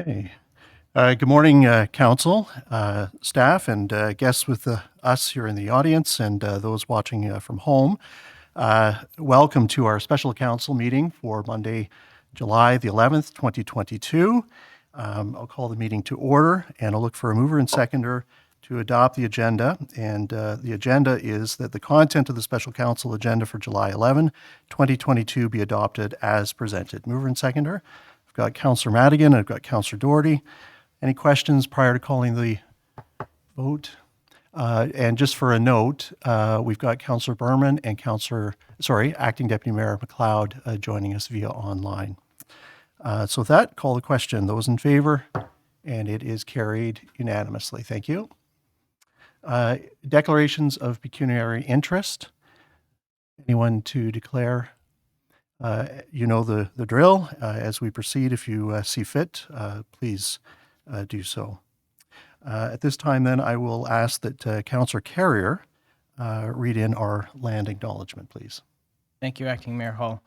Okay. Good morning, Council, staff, and guests with us here in the audience and those watching from home. Welcome to our special council meeting for Monday, July the 11th, 2022. I'll call the meeting to order, and I'll look for a mover and seconder to adopt the agenda. And the agenda is that the content of the special council agenda for July 11, 2022 be adopted as presented. Mover and seconder. I've got Councillor Madigan, I've got Councillor Doherty. Any questions prior to calling the vote? And just for a note, we've got Councillor Berman and Acting Deputy Mayor McLeod joining us via online. So with that, call the question. Those in favor? And it is carried unanimously. Thank you. Declarations of pecuniary interest. Anyone to declare? You know the drill. As we proceed, if you see fit, please do so. At this time, then, I will ask that Councillor Carrier read in our land acknowledgement, please. Thank you, Acting Mayor Hall.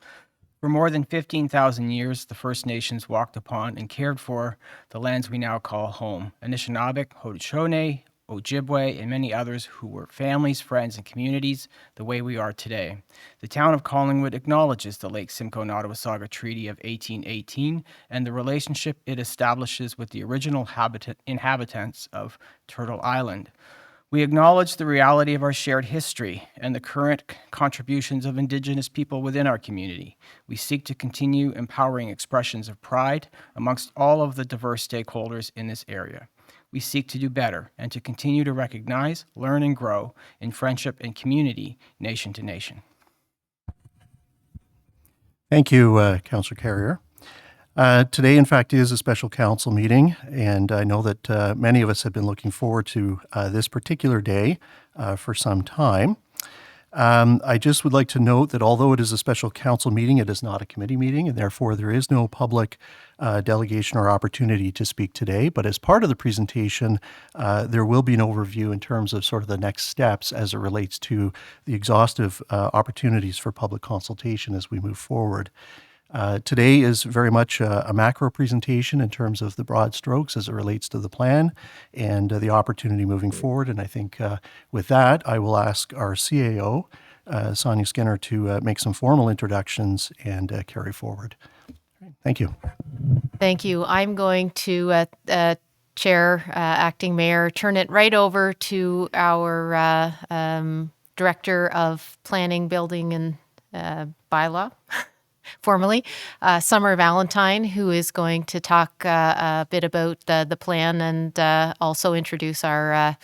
For more than 15,000 years, the First Nations walked upon and cared for the lands we now call home. Anishinaabe, Haudenosaunee, Ojibwe, and many others who were families, friends, and communities the way we are today. The town of Collingwood acknowledges the Lake Simcoe-Nottawasaga Treaty of 1818 and the relationship it establishes with the original inhabitants of Turtle Island. We acknowledge the reality of our shared history and the current contributions of Indigenous people within our community. We seek to continue empowering expressions of pride amongst all of the diverse stakeholders in this area. We seek to do better and to continue to recognize, learn, and grow in friendship and community, nation to nation. Thank you, Councillor Carrier. Today, in fact, is a special council meeting, and I know that many of us have been looking forward to this particular day for some time. I just would like to note that although it is a special council meeting, it is not a committee meeting, and therefore there is no public delegation or opportunity to speak today. But as part of the presentation, there will be an overview in terms of sort of the next steps as it relates to the exhaustive opportunities for public consultation as we move forward. Today is very much a macro presentation in terms of the broad strokes as it relates to the plan and the opportunity moving forward. And I think with that, I will ask our CAO, Sonia Skinner, to make some formal introductions and carry forward. Thank you. Thank you. I'm going to, Chair, Acting Mayor, turn it right over to our Director of Planning, Building and Bylaw, formerly, Summer Valentine, who is going to talk a bit about the plan and also introduce our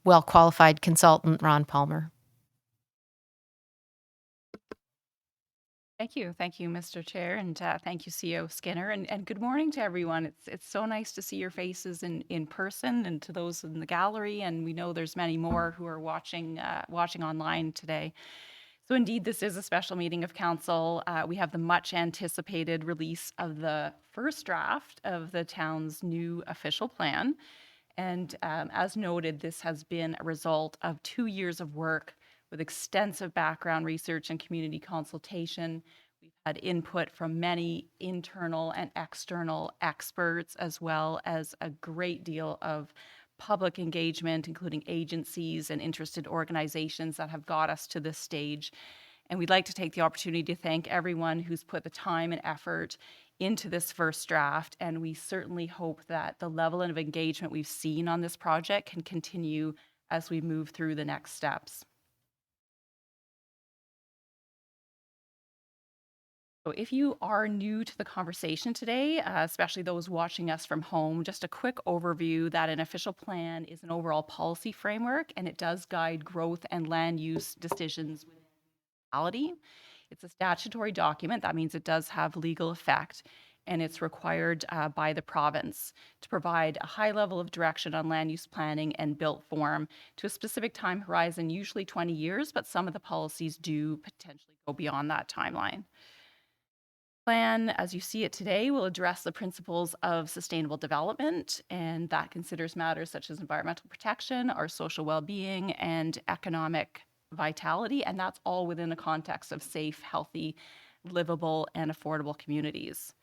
well-qualified consultant, Ron Palmer. Thank you, Mr. Chair, and thank you, CEO Skinner, and good morning to everyone. It's so nice to see your faces in person, and to those in the gallery, and we know there's many more who are watching online today. So indeed, this is a special meeting of council. We have the much anticipated release of the first draft of the town's new official plan. And as noted, this has been a result of 2 years of work with extensive background research and community consultation. We've had input from many internal and external experts, as well as a great deal of public engagement, including agencies and interested organizations that have got us to this stage. And we'd like to take the opportunity to thank everyone who's put the time and effort into this first draft. And we certainly hope that the level of engagement we've seen on this project can continue as we move through the next steps. So if you are new to the conversation today, especially those watching us from home, just a quick overview that an official plan is an overall policy framework, and it does guide growth and land use decisions within the municipality. It's a statutory document. That means it does have legal effect, and it's required by the province to provide a high level of direction on land use planning and built form to a specific time horizon, usually 20 years, but some of the policies do potentially go beyond that timeline. Plan, as you see it today, will address the principles of sustainable development, and that considers matters such as environmental protection, our social well-being, and economic vitality, and that's all within the context of safe, healthy, livable, and affordable communities.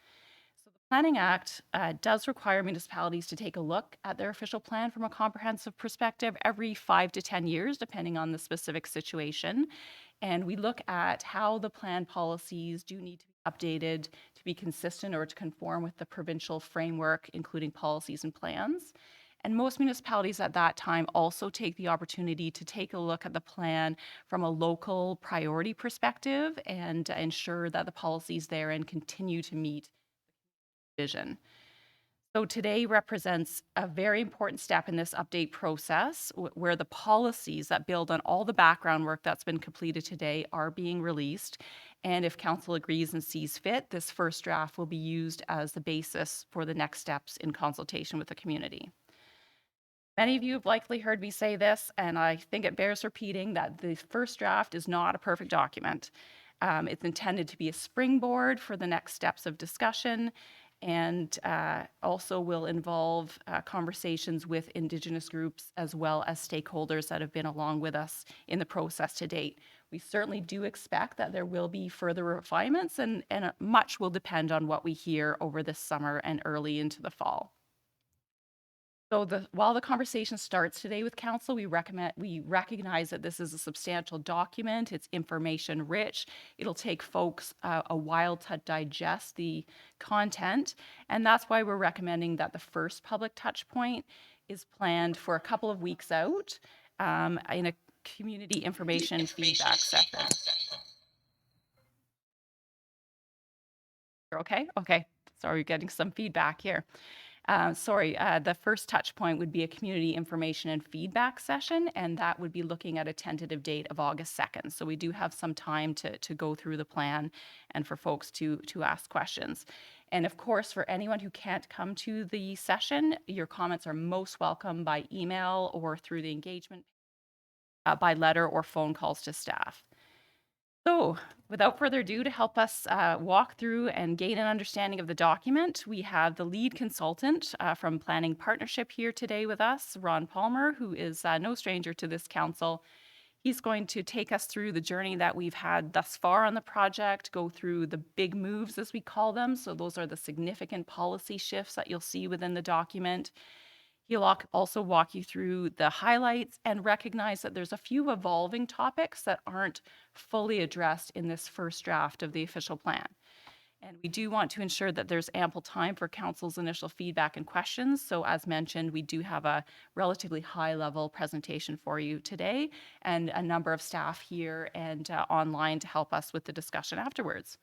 Planning Act does require municipalities to take a look at their official plan from a comprehensive perspective every 5 to 10 years, depending on the specific situation. And we look at how the plan policies do need to be updated to be consistent or to conform with the provincial framework, including policies and plans. And most municipalities at that time also take the opportunity to take a look at the plan from a local priority perspective and ensure that the policies therein continue to meet vision. So today represents a very important step in this update process where the policies that build on all the background work that's been completed today are being released. And if council agrees and sees fit, this first draft will be used as the basis for the next steps in consultation with the community. Many of you have likely heard me say this, and I think it bears repeating that the first draft is not a perfect document. It's intended to be a springboard for the next steps of discussion and also will involve conversations with Indigenous groups as well as stakeholders that have been along with us in the process to date. We certainly do expect that there will be further refinements and much will depend on what we hear over this summer and early into the fall. So while the conversation starts today with council, we recognize that this is a substantial document. It's information rich. It'll take folks a while to digest the content. And that's why we're recommending that the first public touch point is planned for a couple of weeks out in a community information feedback session. Okay? Okay. Sorry, we're getting some feedback here. The first touch point would be a community information and feedback session, and that would be looking at a tentative date of August 2nd. So we do have some time to go through the plan and for folks to ask questions. And of course, for anyone who can't come to the session, your comments are most welcome by email or through the engagement, by letter or phone calls to staff. So, without further ado, to help us walk through and gain an understanding of the document, we have the lead consultant from Planning Partnership here today with us, Ron Palmer, who is no stranger to this council. He's going to take us through the journey that we've had thus far on the project, go through the big moves, as we call them. So those are the significant policy shifts that you'll see within the document. He'll also walk you through the highlights and recognize that there's a few evolving topics that aren't fully addressed in this first draft of the official plan. And we do want to ensure that there's ample time for council's initial feedback and questions. So as mentioned, we do have a relatively high level presentation for you today and a number of staff here and online to help us with the discussion afterwards.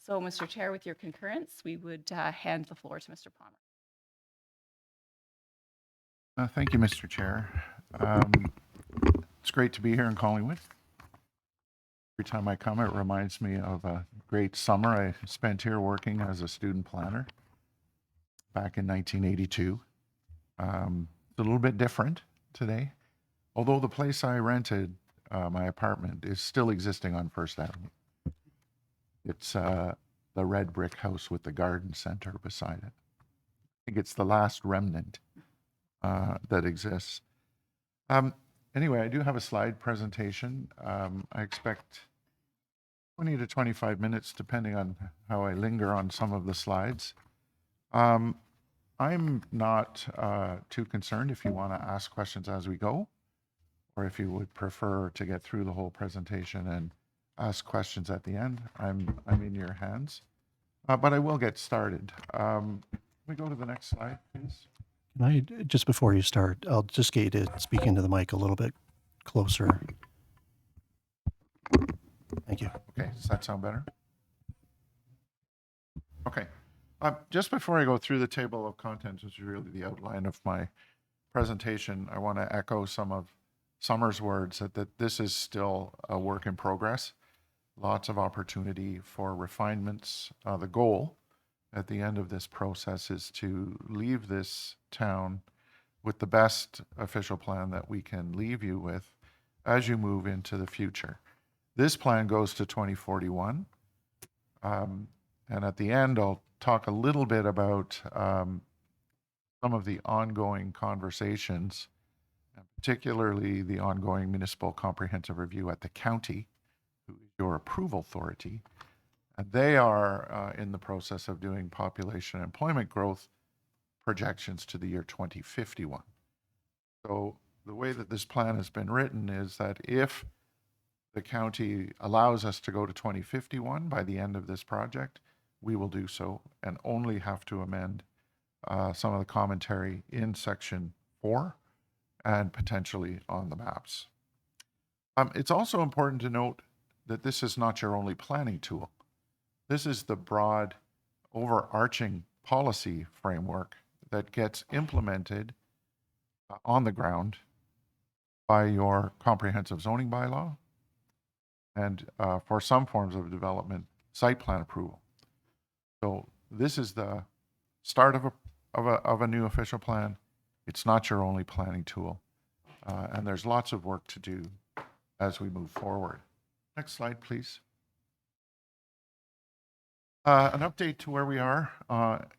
So Mr. Chair, with your concurrence, we would hand the floor to Mr. Palmer. Thank you, Mr. Chair. It's great to be here in Collingwood. Every time I come, it reminds me of a great summer I spent here working as a student planner back in 1982. It's a little bit different today, although the place I rented, my apartment, is still existing on First Avenue. It's the red brick house with the garden center beside it. I think it's the last remnant that exists. Anyway, I do have a slide presentation. I expect 20 to 25 minutes, depending on how I linger on some of the slides. I'm not too concerned if you want to ask questions as we go, or if you would prefer to get through the whole presentation and ask questions at the end. I'm in your hands, but I will get started. Can we go to the next slide, please? Can I, just before you start, I'll just get you to speak into the mic a little bit closer. Thank you. Okay, does that sound better? Okay. Just before I go through the table of contents, which is really the outline of my presentation, I want to echo some of Summer's words that this is still a work in progress. Lots of opportunity for refinements. The goal at the end of this process is to leave this town with the best official plan that we can leave you with as you move into the future. This plan goes to 2041. And at the end, I'll talk a little bit about some of the ongoing conversations, and particularly the ongoing municipal comprehensive review at the county, who is your approval authority, And they are in the process of doing population and employment growth projections to the year 2051. So the way that this plan has been written is that if the county allows us to go to 2051 by the end of this project, we will do so and only have to amend some of the commentary in section 4 and potentially on the maps. It's also important to note that this is not your only planning tool. This is the broad, overarching policy framework that gets implemented on the ground by your comprehensive zoning bylaw and for some forms of development, site plan approval. So this is the start of a new official plan. It's not your only planning tool. And there's lots of work to do as we move forward. Next slide, please. An update to where we are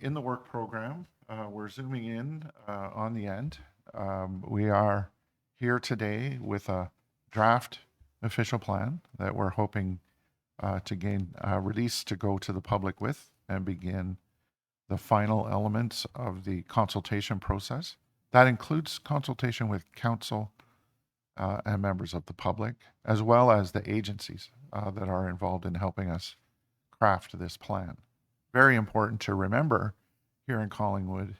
in the work program. We're zooming in on the end. We are here today with a draft official plan that we're hoping to gain release to go to the public with and begin the final elements of the consultation process. That includes consultation with council and members of the public, as well as the agencies that are involved in helping us craft this plan. Very important to remember here in Collingwood,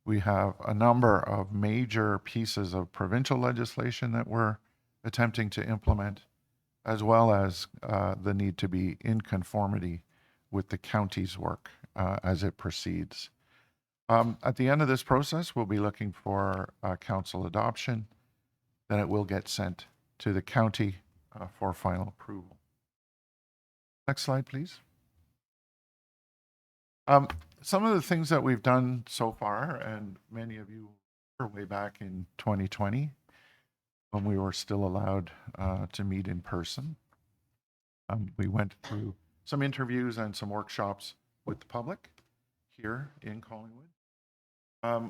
we have a number of major pieces of provincial legislation that we're attempting to implement, as well as the need to be in conformity with the county's work as it proceeds. At the end of this process, we'll be looking for council adoption. Then it will get sent to the county for final approval. Next slide, please. Some of the things that we've done so far, and many of you were way back in 2020 when we were still allowed to meet in person. We went through some interviews and some workshops with the public here in Collingwood.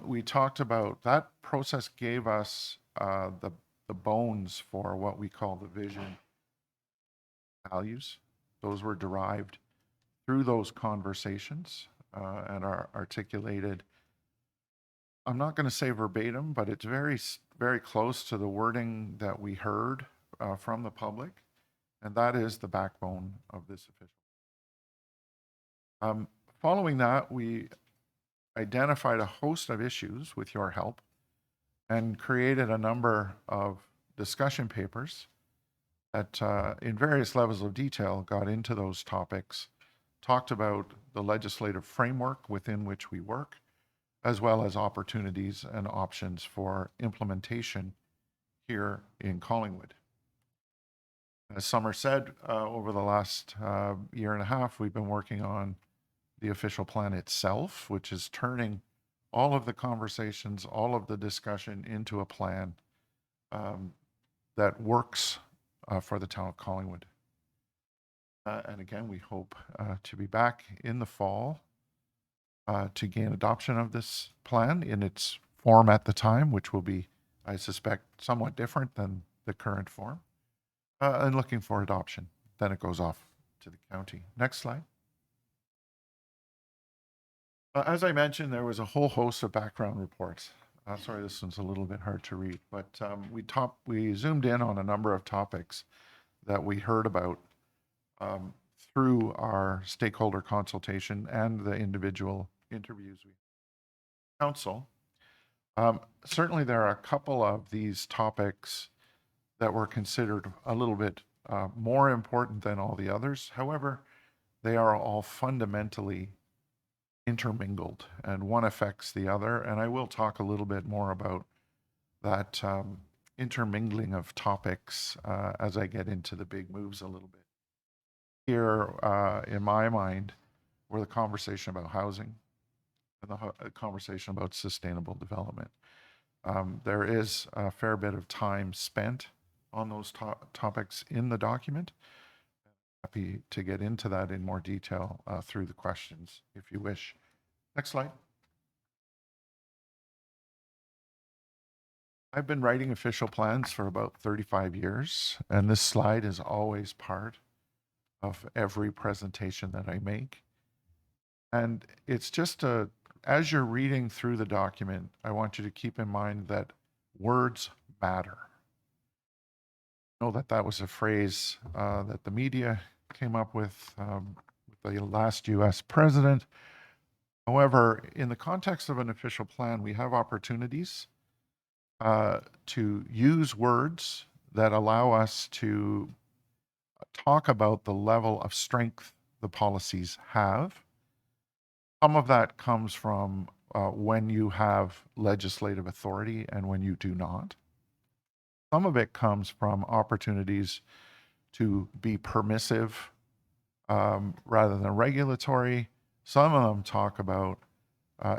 We talked about that process gave us the bones for what we call the vision values. Those were derived through those conversations and are articulated. I'm not going to say verbatim, but it's very, very close to the wording that we heard from the public, and that is the backbone of this official. Following that, we identified a host of issues with your help and created a number of discussion papers that in various levels of detail got into those topics, talked about the legislative framework within which we work, as well as opportunities and options for implementation here in Collingwood. As Summer said, over the last year and a half, we've been working on the official plan itself, which is turning all of the conversations, all of the discussion into a plan that works for the town of Collingwood. And again, we hope to be back in the fall to gain adoption of this plan in its form at the time, which will be, I suspect, somewhat different than the current form, and looking for adoption. Then it goes off to the county. Next slide. As I mentioned, there was a whole host of background reports. Sorry, this one's a little bit hard to read, but we zoomed in on a number of topics that we heard about through our stakeholder consultation and the individual interviews we had. Council. Certainly there are a couple of these topics that were considered a little bit more important than all the others. However, they are all fundamentally intermingled and one affects the other. And I will talk a little bit more about that intermingling of topics as I get into the big moves a little bit. Here, in my mind, were the conversation about housing and the conversation about sustainable development. There is a fair bit of time spent on those topics in the document. Happy to get into that in more detail through the questions, if you wish. Next slide. I've been writing official plans for about 35 years, and this slide is always part of every presentation that I make. And it's just as you're reading through the document, I want you to keep in mind that words matter. I know that that was a phrase that the media came up with the last US president. However, in the context of an official plan, we have opportunities to use words that allow us to talk about the level of strength the policies have. Some of that comes from when you have legislative authority and when you do not. Some of it comes from opportunities to be permissive rather than regulatory. Some of them talk about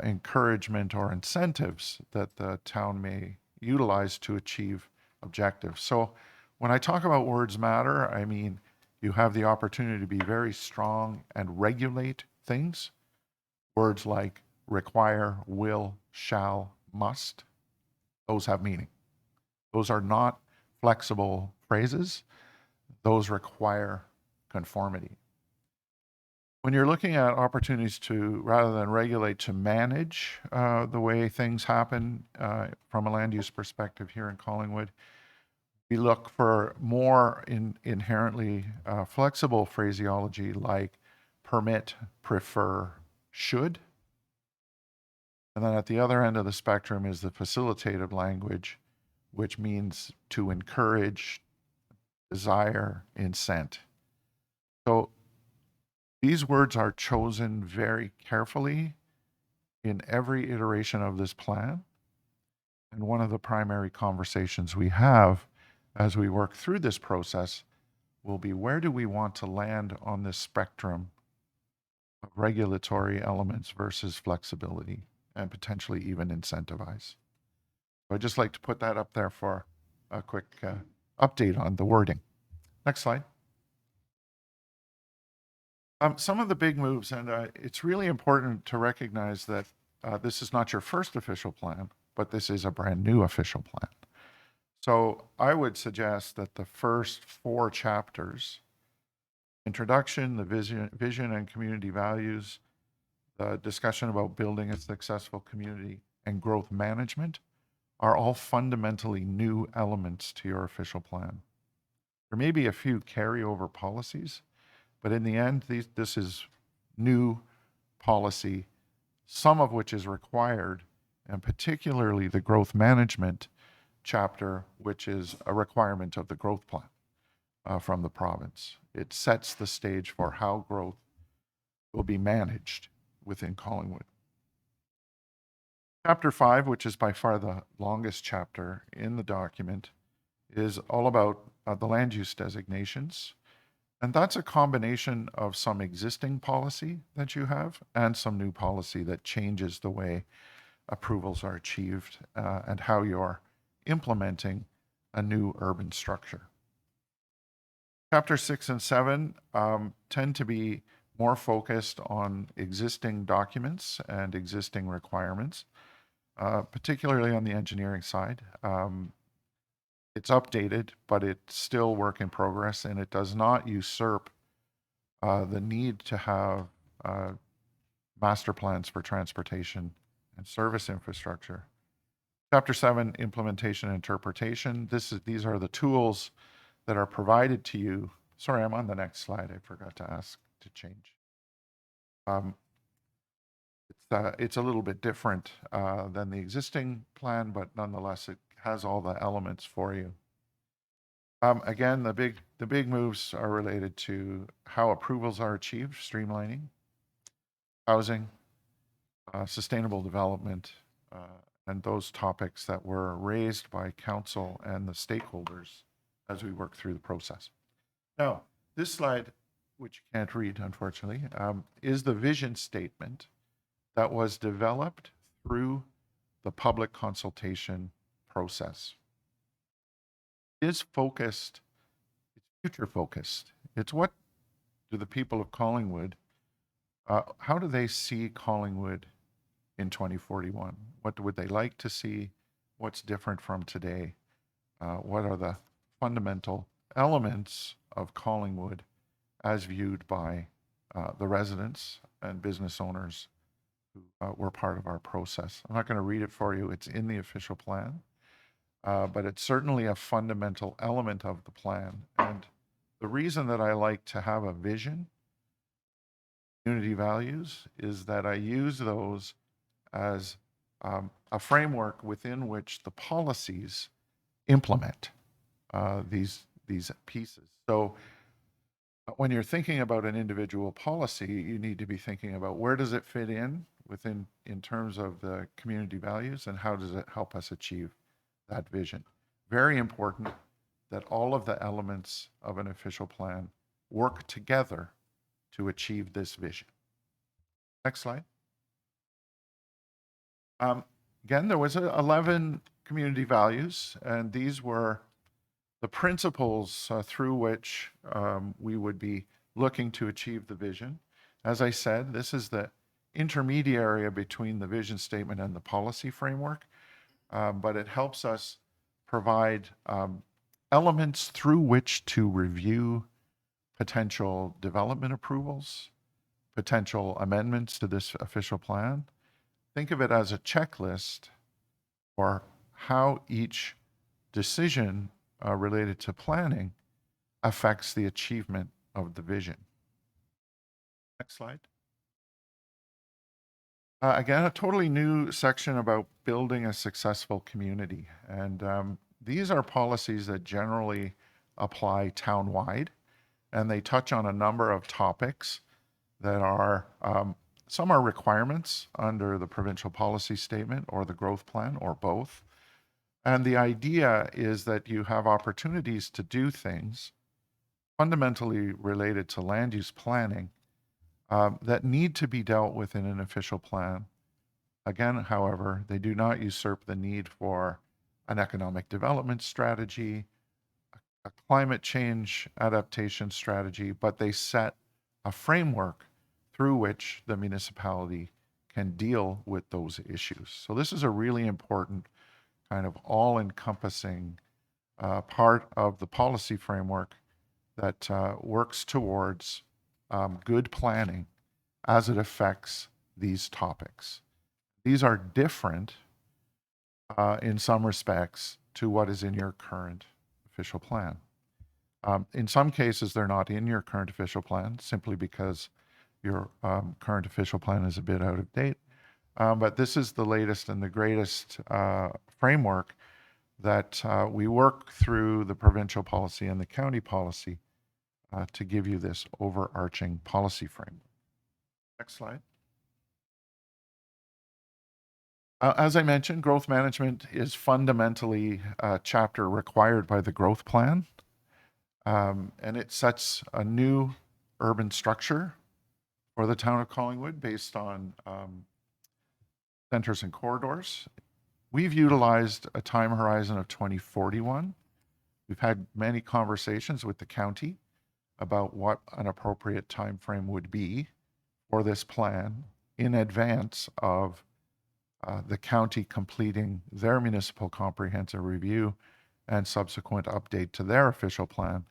encouragement or incentives that the town may utilize to achieve objectives. So when I talk about words matter, I mean you have the opportunity to be very strong and regulate things. Words like require, will, shall, must, those have meaning. Those are not flexible phrases. Those require conformity. When you're looking at opportunities to, rather than regulate, to manage the way things happen from a land use perspective here in Collingwood, we look for more inherently flexible phraseology like permit, prefer, should. And then at the other end of the spectrum is the facilitative language, which means to encourage, desire, incent. So these words are chosen very carefully in every iteration of this plan. And one of the primary conversations we have as we work through this process will be, where do we want to land on this spectrum of regulatory elements versus flexibility and potentially even incentivize? So I'd just like to put that up there for a quick update on the wording. Next slide. Some of the big moves, and it's really important to recognize that this is not your first official plan, but this is a brand new official plan. So I would suggest that the first 4 chapters, introduction, the vision and community values, the discussion about building a successful community, and growth management, are all fundamentally new elements to your official plan. There may be a few carryover policies, but in the end, this is new policy, some of which is required, and particularly the growth management chapter, which is a requirement of the growth plan from the province. It sets the stage for how growth will be managed within Collingwood. Chapter 5, which is by far the longest chapter in the document, is all about the land use designations. And that's a combination of some existing policy that you have and some new policy that changes the way approvals are achieved and how you're implementing a new urban structure. Chapter 6 and 7 tend to be more focused on existing documents and existing requirements, particularly on the engineering side. It's updated, but it's still work in progress, and it does not usurp the need to have master plans for transportation and service infrastructure. Chapter 7, implementation and interpretation. These are the tools that are provided to you. Sorry, I'm on the next slide. I forgot to ask to change. It's a little bit different than the existing plan, but nonetheless, it has all the elements for you. Again, the big moves are related to how approvals are achieved, streamlining, housing, sustainable development, and those topics that were raised by council and the stakeholders as we work through the process. Now, this slide, which you can't read, unfortunately, is the vision statement that was developed through the public consultation process. It is focused, it's future focused. It's what do the people of Collingwood, how do they see Collingwood in 2041? What would they like to see? What's different from today? What are the fundamental elements of Collingwood as viewed by the residents and business owners who were part of our process. I'm not going to read it for you. It's in the official plan, but it's certainly a fundamental element of the plan. And the reason that I like to have a vision, community values, is that I use those as a framework within which the policies implement these pieces. So when you're thinking about an individual policy, you need to be thinking about where does it fit in terms of the community values, and how does it help us achieve that vision. Very important that all of the elements of an official plan work together to achieve this vision. Next slide. Again, there was 11 community values, and these were the principles through which we would be looking to achieve the vision. As I said, this is the intermediary between the vision statement and the policy framework, but it helps us provide elements through which to review potential development approvals, potential amendments to this official plan. Think of it as a checklist for how each decision related to planning affects the achievement of the vision. Next slide. Again, a totally new section about building a successful community. And these are policies that generally apply town-wide, and they touch on a number of topics that are, some are requirements under the provincial policy statement or the growth plan, or both. And the idea is that you have opportunities to do things fundamentally related to land use planning that need to be dealt with in an official plan. Again, however, they do not usurp the need for an economic development strategy, a climate change adaptation strategy, but they set a framework through which the municipality can deal with those issues. So this is a really important kind of all-encompassing part of the policy framework that works towards good planning as it affects these topics. These are different in some respects to what is in your current official plan. In some cases, they're not in your current official plan simply because your current official plan is a bit out of date. But this is the latest and the greatest framework that we work through the provincial policy and the county policy to give you this overarching policy framework. Next slide. As I mentioned, growth management is fundamentally a chapter required by the growth plan, and it sets a new urban structure for the town of Collingwood based on centers and corridors. We've utilized a time horizon of 2041. We've had many conversations with the county about what an appropriate time frame would be for this plan in advance of the county completing their municipal comprehensive review and subsequent update to their official plan,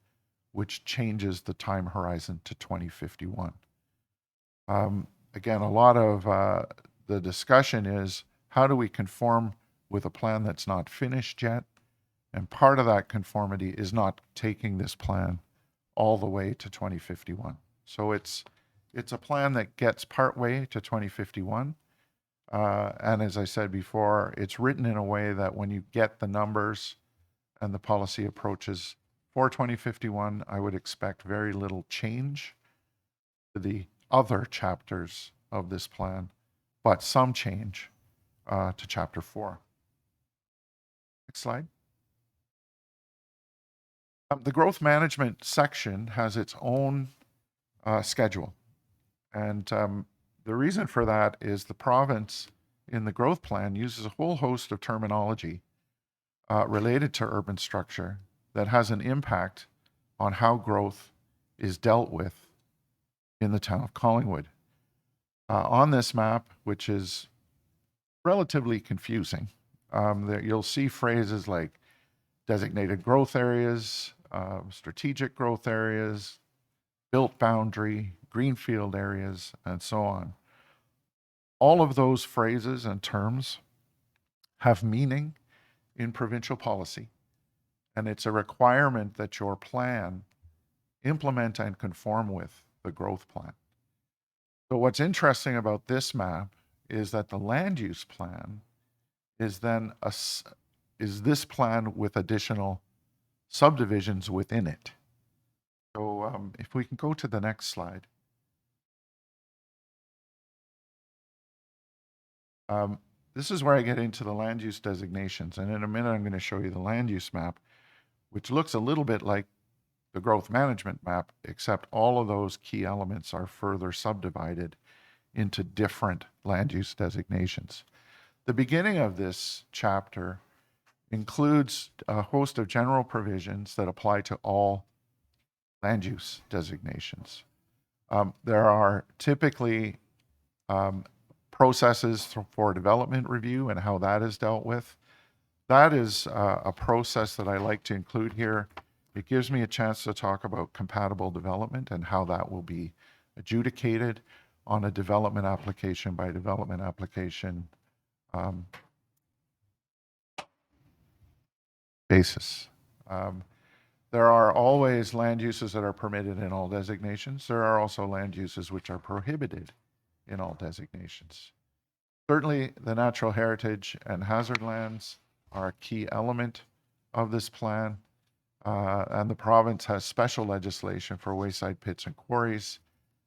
which changes the time horizon to 2051. Again, a lot of the discussion is how do we conform with a plan that's not finished yet? And part of that conformity is not taking this plan all the way to 2051. So it's a plan that gets partway to 2051. And as I said before, it's written in a way that when you get the numbers and the policy approaches for 2051, I would expect very little change to the other chapters of this plan, but some change to Chapter 4. Next slide. The growth management section has its own schedule. And the reason for that is the province in the growth plan uses a whole host of terminology related to urban structure that has an impact on how growth is dealt with in the town of Collingwood. On this map, which is relatively confusing, you'll see phrases like designated growth areas, strategic growth areas, built boundary, greenfield areas, and so on. All of those phrases and terms have meaning in provincial policy, and it's a requirement that your plan implement and conform with the growth plan. So what's interesting about this map is that the land use plan is then is this plan with additional subdivisions within it. So if we can go to the next slide. This is where I get into the land use designations. And in a minute, I'm going to show you the land use map, which looks a little bit like the growth management map, except all of those key elements are further subdivided into different land use designations. The beginning of this chapter includes a host of general provisions that apply to all land use designations. There are typically processes for development review and how that is dealt with. That is a process that I like to include here. It gives me a chance to talk about compatible development and how that will be adjudicated on a development application by development application basis. There are always land uses that are permitted in all designations. There are also land uses which are prohibited in all designations. Certainly, the natural heritage and hazard lands are a key element of this plan, and the province has special legislation for wayside pits and quarries,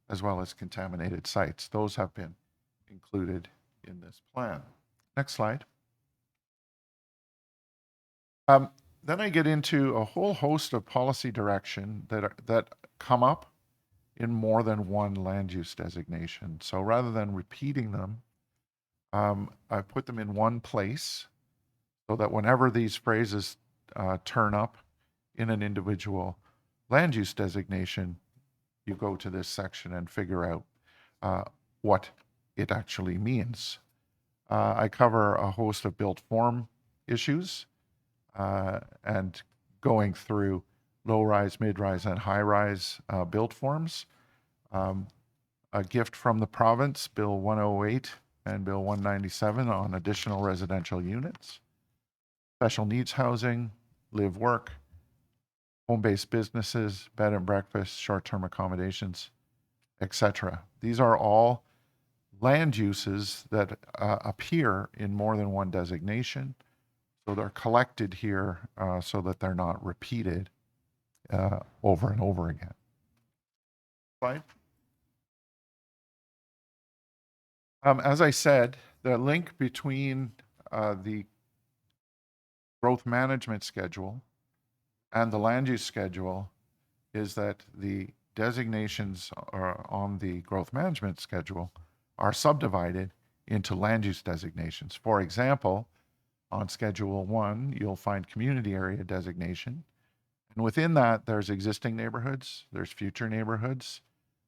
as well as contaminated sites. Those have been included in this plan. Next slide. Then I get into a whole host of policy direction that come up in more than one land use designation. So rather than repeating them, I put them in one place so that whenever these phrases turn up in an individual land use designation, you go to this section and figure out what it actually means. I cover a host of built form issues and going through low-rise, mid-rise, and high-rise built forms. A gift from the province, Bill 108 and Bill 197 on additional residential units, special needs housing, live work, home-based businesses, bed and breakfast, short-term accommodations, etc. These are all land uses that appear in more than one designation. So they're collected here so that they're not repeated over and over again. Slide. As I said, the link between the growth management schedule and the land use schedule is that the designations on the growth management schedule are subdivided into land use designations. For example, on Schedule 1, you'll find community area designation. And within that, there's existing neighborhoods, there's future neighborhoods,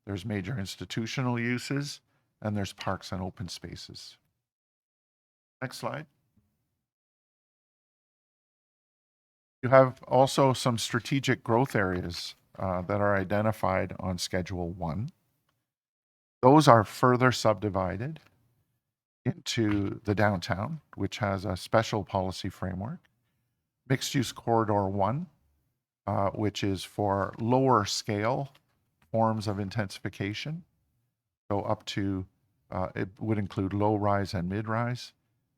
there's major institutional uses, and there's parks and open spaces. Next slide. You have also some strategic growth areas that are identified on Schedule 1. Those are further subdivided into the downtown, which has a special policy framework. Mixed use corridor 1, which is for lower scale forms of intensification. So up to, it would include low rise and mid rise.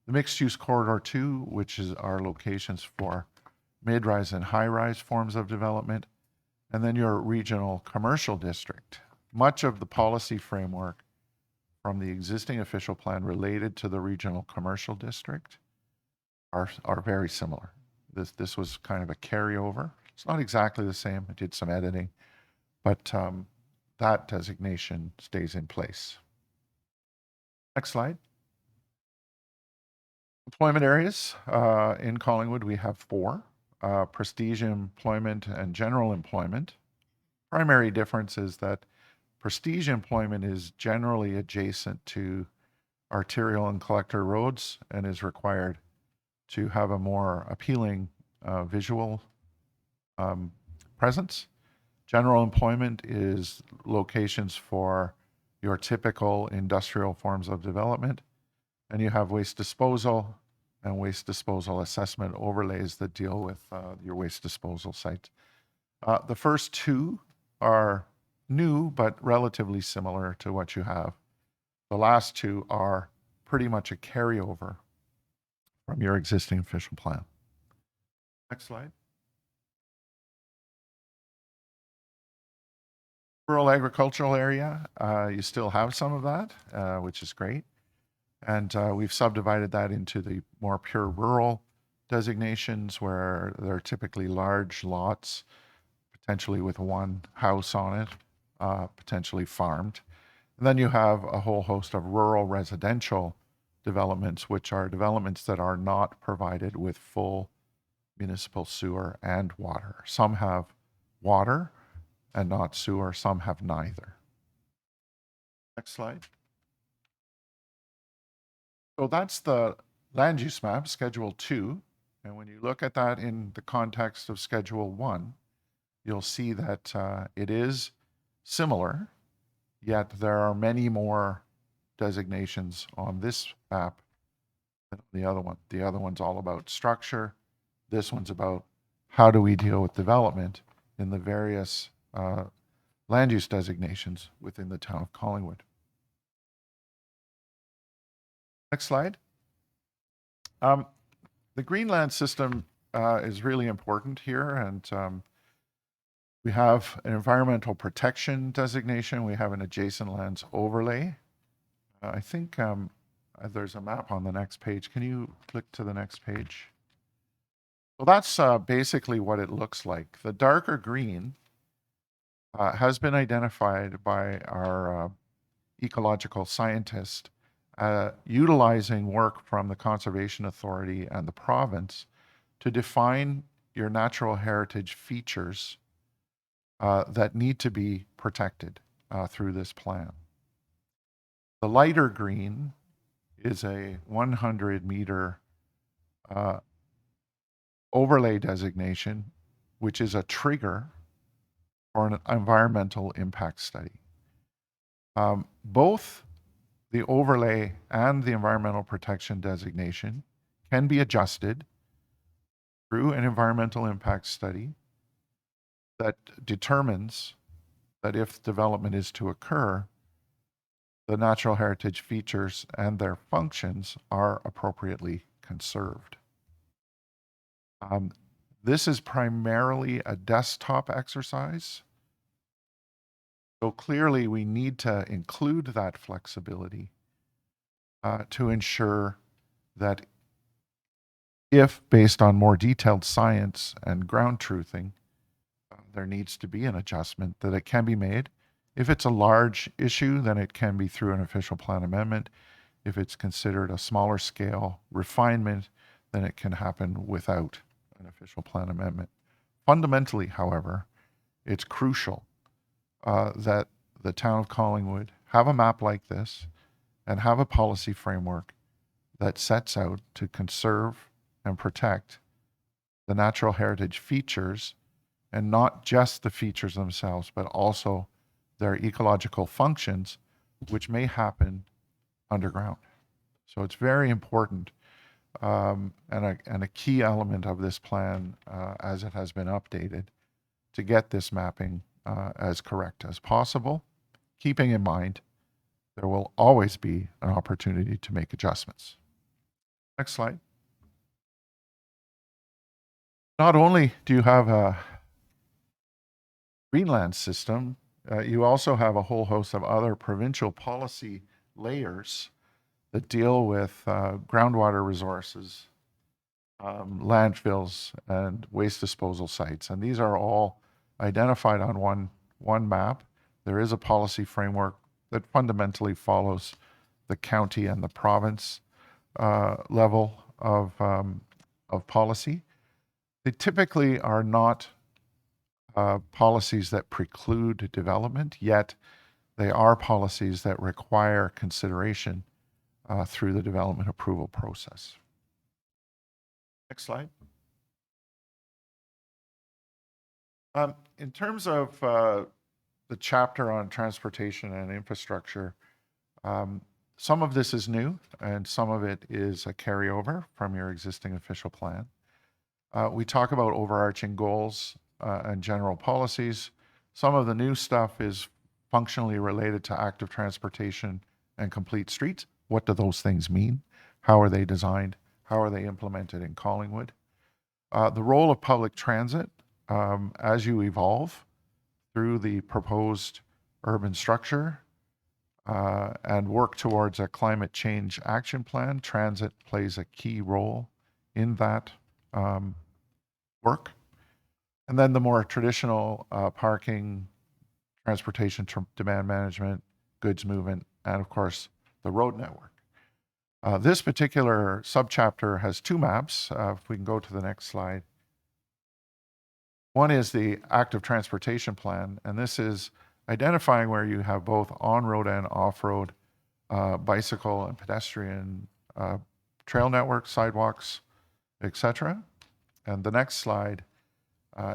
The mixed use corridor 2, which is our locations for mid rise and high rise forms of development. And then your regional commercial district. Much of the policy framework from the existing official plan related to the regional commercial district are very similar. This was kind of a carryover. It's not exactly the same. I did some editing, but that designation stays in place. Next slide. Employment areas. In Collingwood, we have 4. Prestige employment and general employment. Primary difference is that prestige employment is generally adjacent to arterial and collector roads and is required to have a more appealing visual presence. General employment is locations for your typical industrial forms of development. And you have waste disposal and waste disposal assessment overlays that deal with your waste disposal sites. The first two are new, but relatively similar to what you have. The last two are pretty much a carryover from your existing official plan. Next slide. Rural agricultural area, you still have some of that, which is great. And we've subdivided that into the more pure rural designations where there are typically large lots, potentially with one house on it, potentially farmed. And then you have a whole host of rural residential developments, which are developments that are not provided with full municipal sewer and water. Some have water and not sewer, some have neither. Next slide. So that's the land use map, Schedule 2. And when you look at that in the context of Schedule 1, you'll see that it is similar, yet there are many more designations on this map than the other one. The other one's all about structure. This one's about how do we deal with development in the various land use designations within the town of Collingwood. Next slide. The Greenland system is really important here, and we have an environmental protection designation. We have an adjacent lands overlay. I think there's a map on the next page. Can you click to the next page? Well, that's basically what it looks like. The darker green has been identified by our ecological scientist utilizing work from the Conservation Authority and the province to define your natural heritage features that need to be protected through this plan. The lighter green is a 100-meter overlay designation, which is a trigger for an environmental impact study. Both the overlay and the environmental protection designation can be adjusted through an environmental impact study that determines that if development is to occur, the natural heritage features and their functions are appropriately conserved. This is primarily a desktop exercise. So clearly we need to include that flexibility to ensure that if, based on more detailed science and ground truthing, there needs to be an adjustment, that it can be made. If it's a large issue, then it can be through an official plan amendment. If it's considered a smaller scale refinement, then it can happen without an official plan amendment. Fundamentally, however, it's crucial that the town of Collingwood have a map like this and have a policy framework that sets out to conserve and protect the natural heritage features, and not just the features themselves, but also their ecological functions, which may happen underground. So it's very important and a key element of this plan as it has been updated to get this mapping as correct as possible, keeping in mind there will always be an opportunity to make adjustments. Next slide. Not only do you have a Greenland system, you also have a whole host of other provincial policy layers that deal with groundwater resources, landfills, and waste disposal sites. And these are all identified on one map. There is a policy framework that fundamentally follows the county and the province level of policy. They typically are not policies that preclude development, yet they are policies that require consideration through the development approval process. Next slide. In terms of the chapter on transportation and infrastructure, some of this is new and some of it is a carryover from your existing official plan. We talk about overarching goals and general policies. Some of the new stuff is functionally related to active transportation and complete streets. What do those things mean? How are they designed? How are they implemented in Collingwood? The role of public transit as you evolve through the proposed urban structure and work towards a climate change action plan, transit plays a key role in that work. And then the more traditional parking, transportation, demand management, goods movement, and of course, the road network. This particular subchapter has two maps. If we can go to the next slide. One is the active transportation plan, and this is identifying where you have both on-road and off-road bicycle and pedestrian trail networks, sidewalks, etc. And the next slide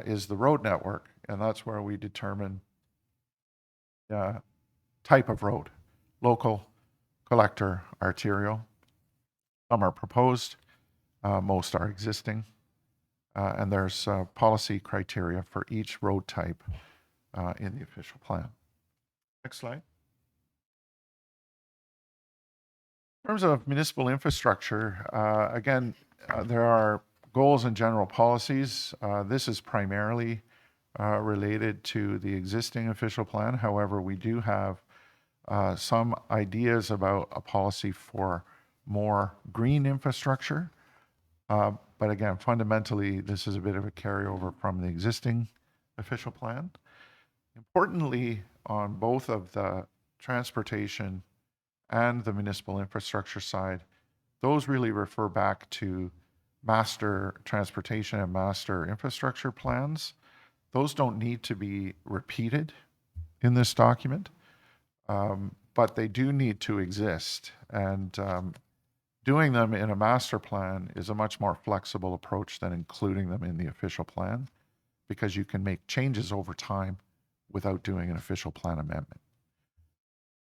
is the road network, and that's where we determine type of road, local, collector, arterial. Some are proposed, most are existing, and there's policy criteria for each road type in the official plan. Next slide. In terms of municipal infrastructure, again, there are goals and general policies. This is primarily related to the existing official plan. However, we do have some ideas about a policy for more green infrastructure. But again, fundamentally, this is a bit of a carryover from the existing official plan. Importantly, on both of the transportation and the municipal infrastructure side, those really refer back to master transportation and master infrastructure plans. Those don't need to be repeated in this document, but they do need to exist. And doing them in a master plan is a much more flexible approach than including them in the official plan, because you can make changes over time without doing an official plan amendment.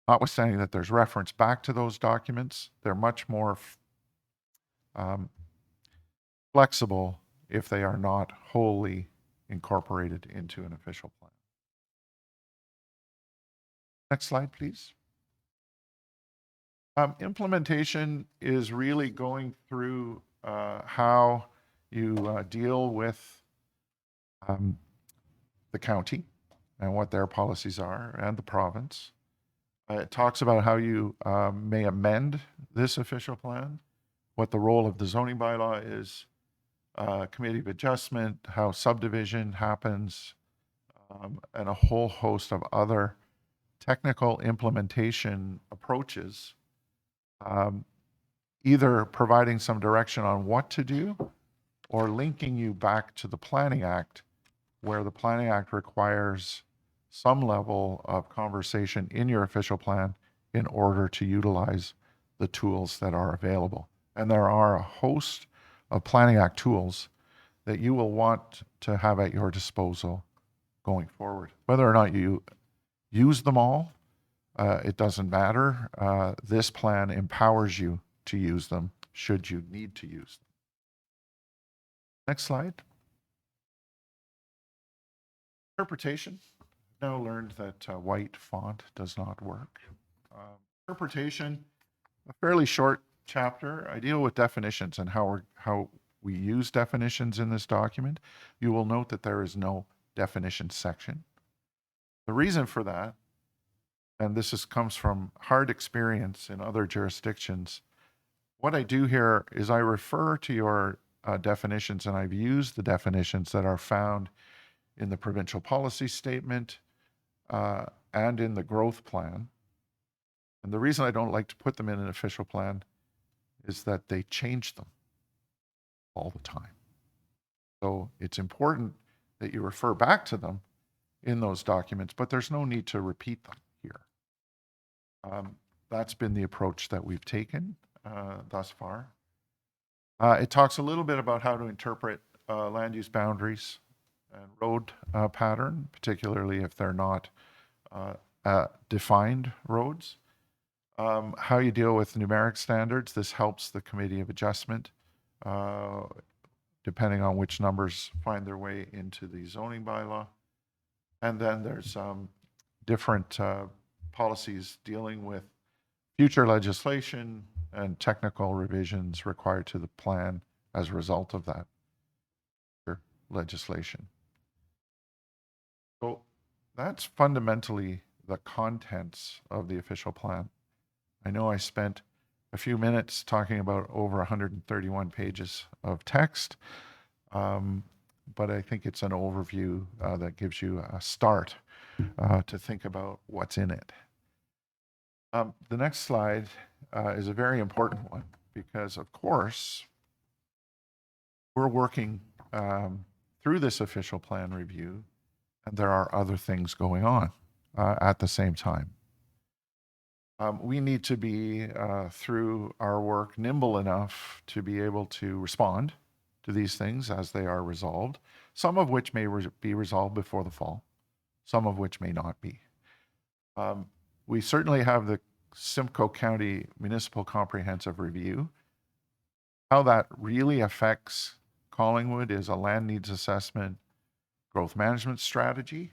Notwithstanding that there's reference back to those documents, they're much more flexible if they are not wholly incorporated into an official plan. Next slide, please. Implementation is really going through how you deal with the county and what their policies are, and the province. It talks about how you may amend this official plan, what the role of the zoning bylaw is, committee of adjustment, how subdivision happens, and a whole host of other technical implementation approaches, either providing some direction on what to do or linking you back to the Planning Act, where the Planning Act requires some level of conversation in your official plan in order to utilize the tools that are available. And there are a host of Planning Act tools that you will want to have at your disposal going forward. Whether or not you use them all, it doesn't matter. This plan empowers you to use them should you need to use them. Next slide. Interpretation. Now learned that white font does not work. Interpretation, a fairly short chapter. I deal with definitions and how we use definitions in this document. You will note that there is no definition section. The reason for that, and this comes from hard experience in other jurisdictions, what I do here is I refer to your definitions, and I've used the definitions that are found in the provincial policy statement and in the growth plan. And the reason I don't like to put them in an official plan is that they change them all the time. So it's important that you refer back to them in those documents, but there's no need to repeat them here. That's been the approach that we've taken thus far. It talks a little bit about how to interpret land use boundaries and road pattern, particularly if they're not defined roads. How you deal with numeric standards. This helps the Committee of Adjustment, depending on which numbers find their way into the zoning bylaw. And then there's different policies dealing with future legislation and technical revisions required to the plan as a result of that legislation. So that's fundamentally the contents of the official plan. I know I spent a few minutes talking about over 131 pages of text, but I think it's an overview that gives you a start to think about what's in it. The next slide is a very important one because, of course, we're working through this official plan review, and there are other things going on at the same time. We need to be, through our work, nimble enough to be able to respond to these things as they are resolved, some of which may be resolved before the fall, some of which may not be. We certainly have the Simcoe County Municipal Comprehensive Review. How that really affects Collingwood is a land needs assessment, growth management strategy.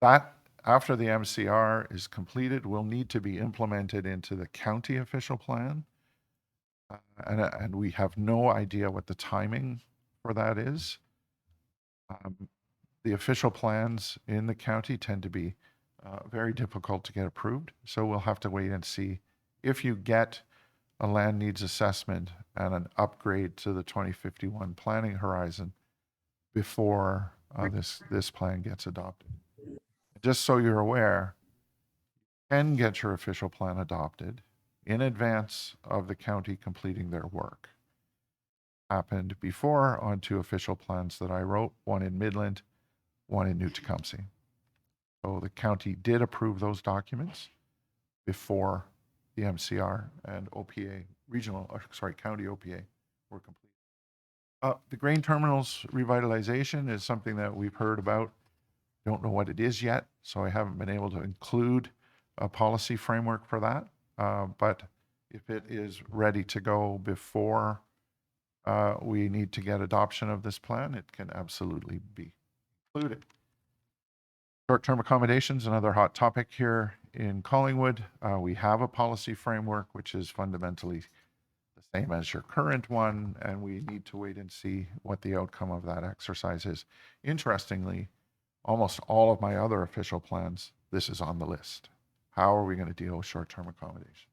That, after the MCR is completed, will need to be implemented into the county official plan. And we have no idea what the timing for that is. The official plans in the county tend to be very difficult to get approved. So we'll have to wait and see if you get a land needs assessment and an upgrade to the 2051 planning horizon before this plan gets adopted. Just so you're aware, you can get your official plan adopted in advance of the county completing their work. Happened before on 2 official plans that I wrote, one in Midland, one in New Tecumseh. So the county did approve those documents before the MCR and OPA, county OPA were complete. The grain terminals revitalization is something that we've heard about. Don't know what it is yet, so I haven't been able to include a policy framework for that. But if it is ready to go before we need to get adoption of this plan, it can absolutely be included. Short-term accommodations, another hot topic here in Collingwood. We have a policy framework which is fundamentally the same as your current one, and we need to wait and see what the outcome of that exercise is. Interestingly, almost all of my other official plans, this is on the list. How are we going to deal with short-term accommodations?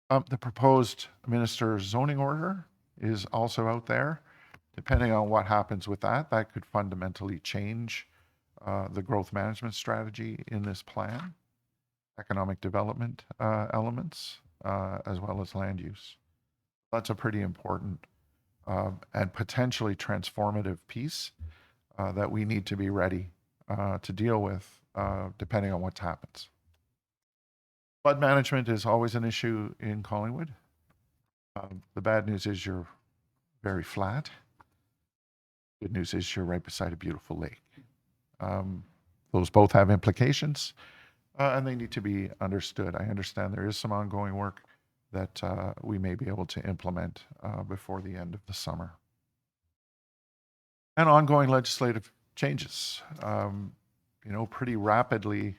The proposed minister's zoning order is also out there. Depending on what happens with that, that could fundamentally change the growth management strategy in this plan, economic development elements, as well as land use. That's a pretty important and potentially transformative piece that we need to be ready to deal with depending on what happens. Flood management is always an issue in Collingwood. The bad news is you're very flat. Good news is you're right beside a beautiful lake. Those both have implications, and they need to be understood. I understand there is some ongoing work that we may be able to implement before the end of the summer. And ongoing legislative changes. Pretty rapidly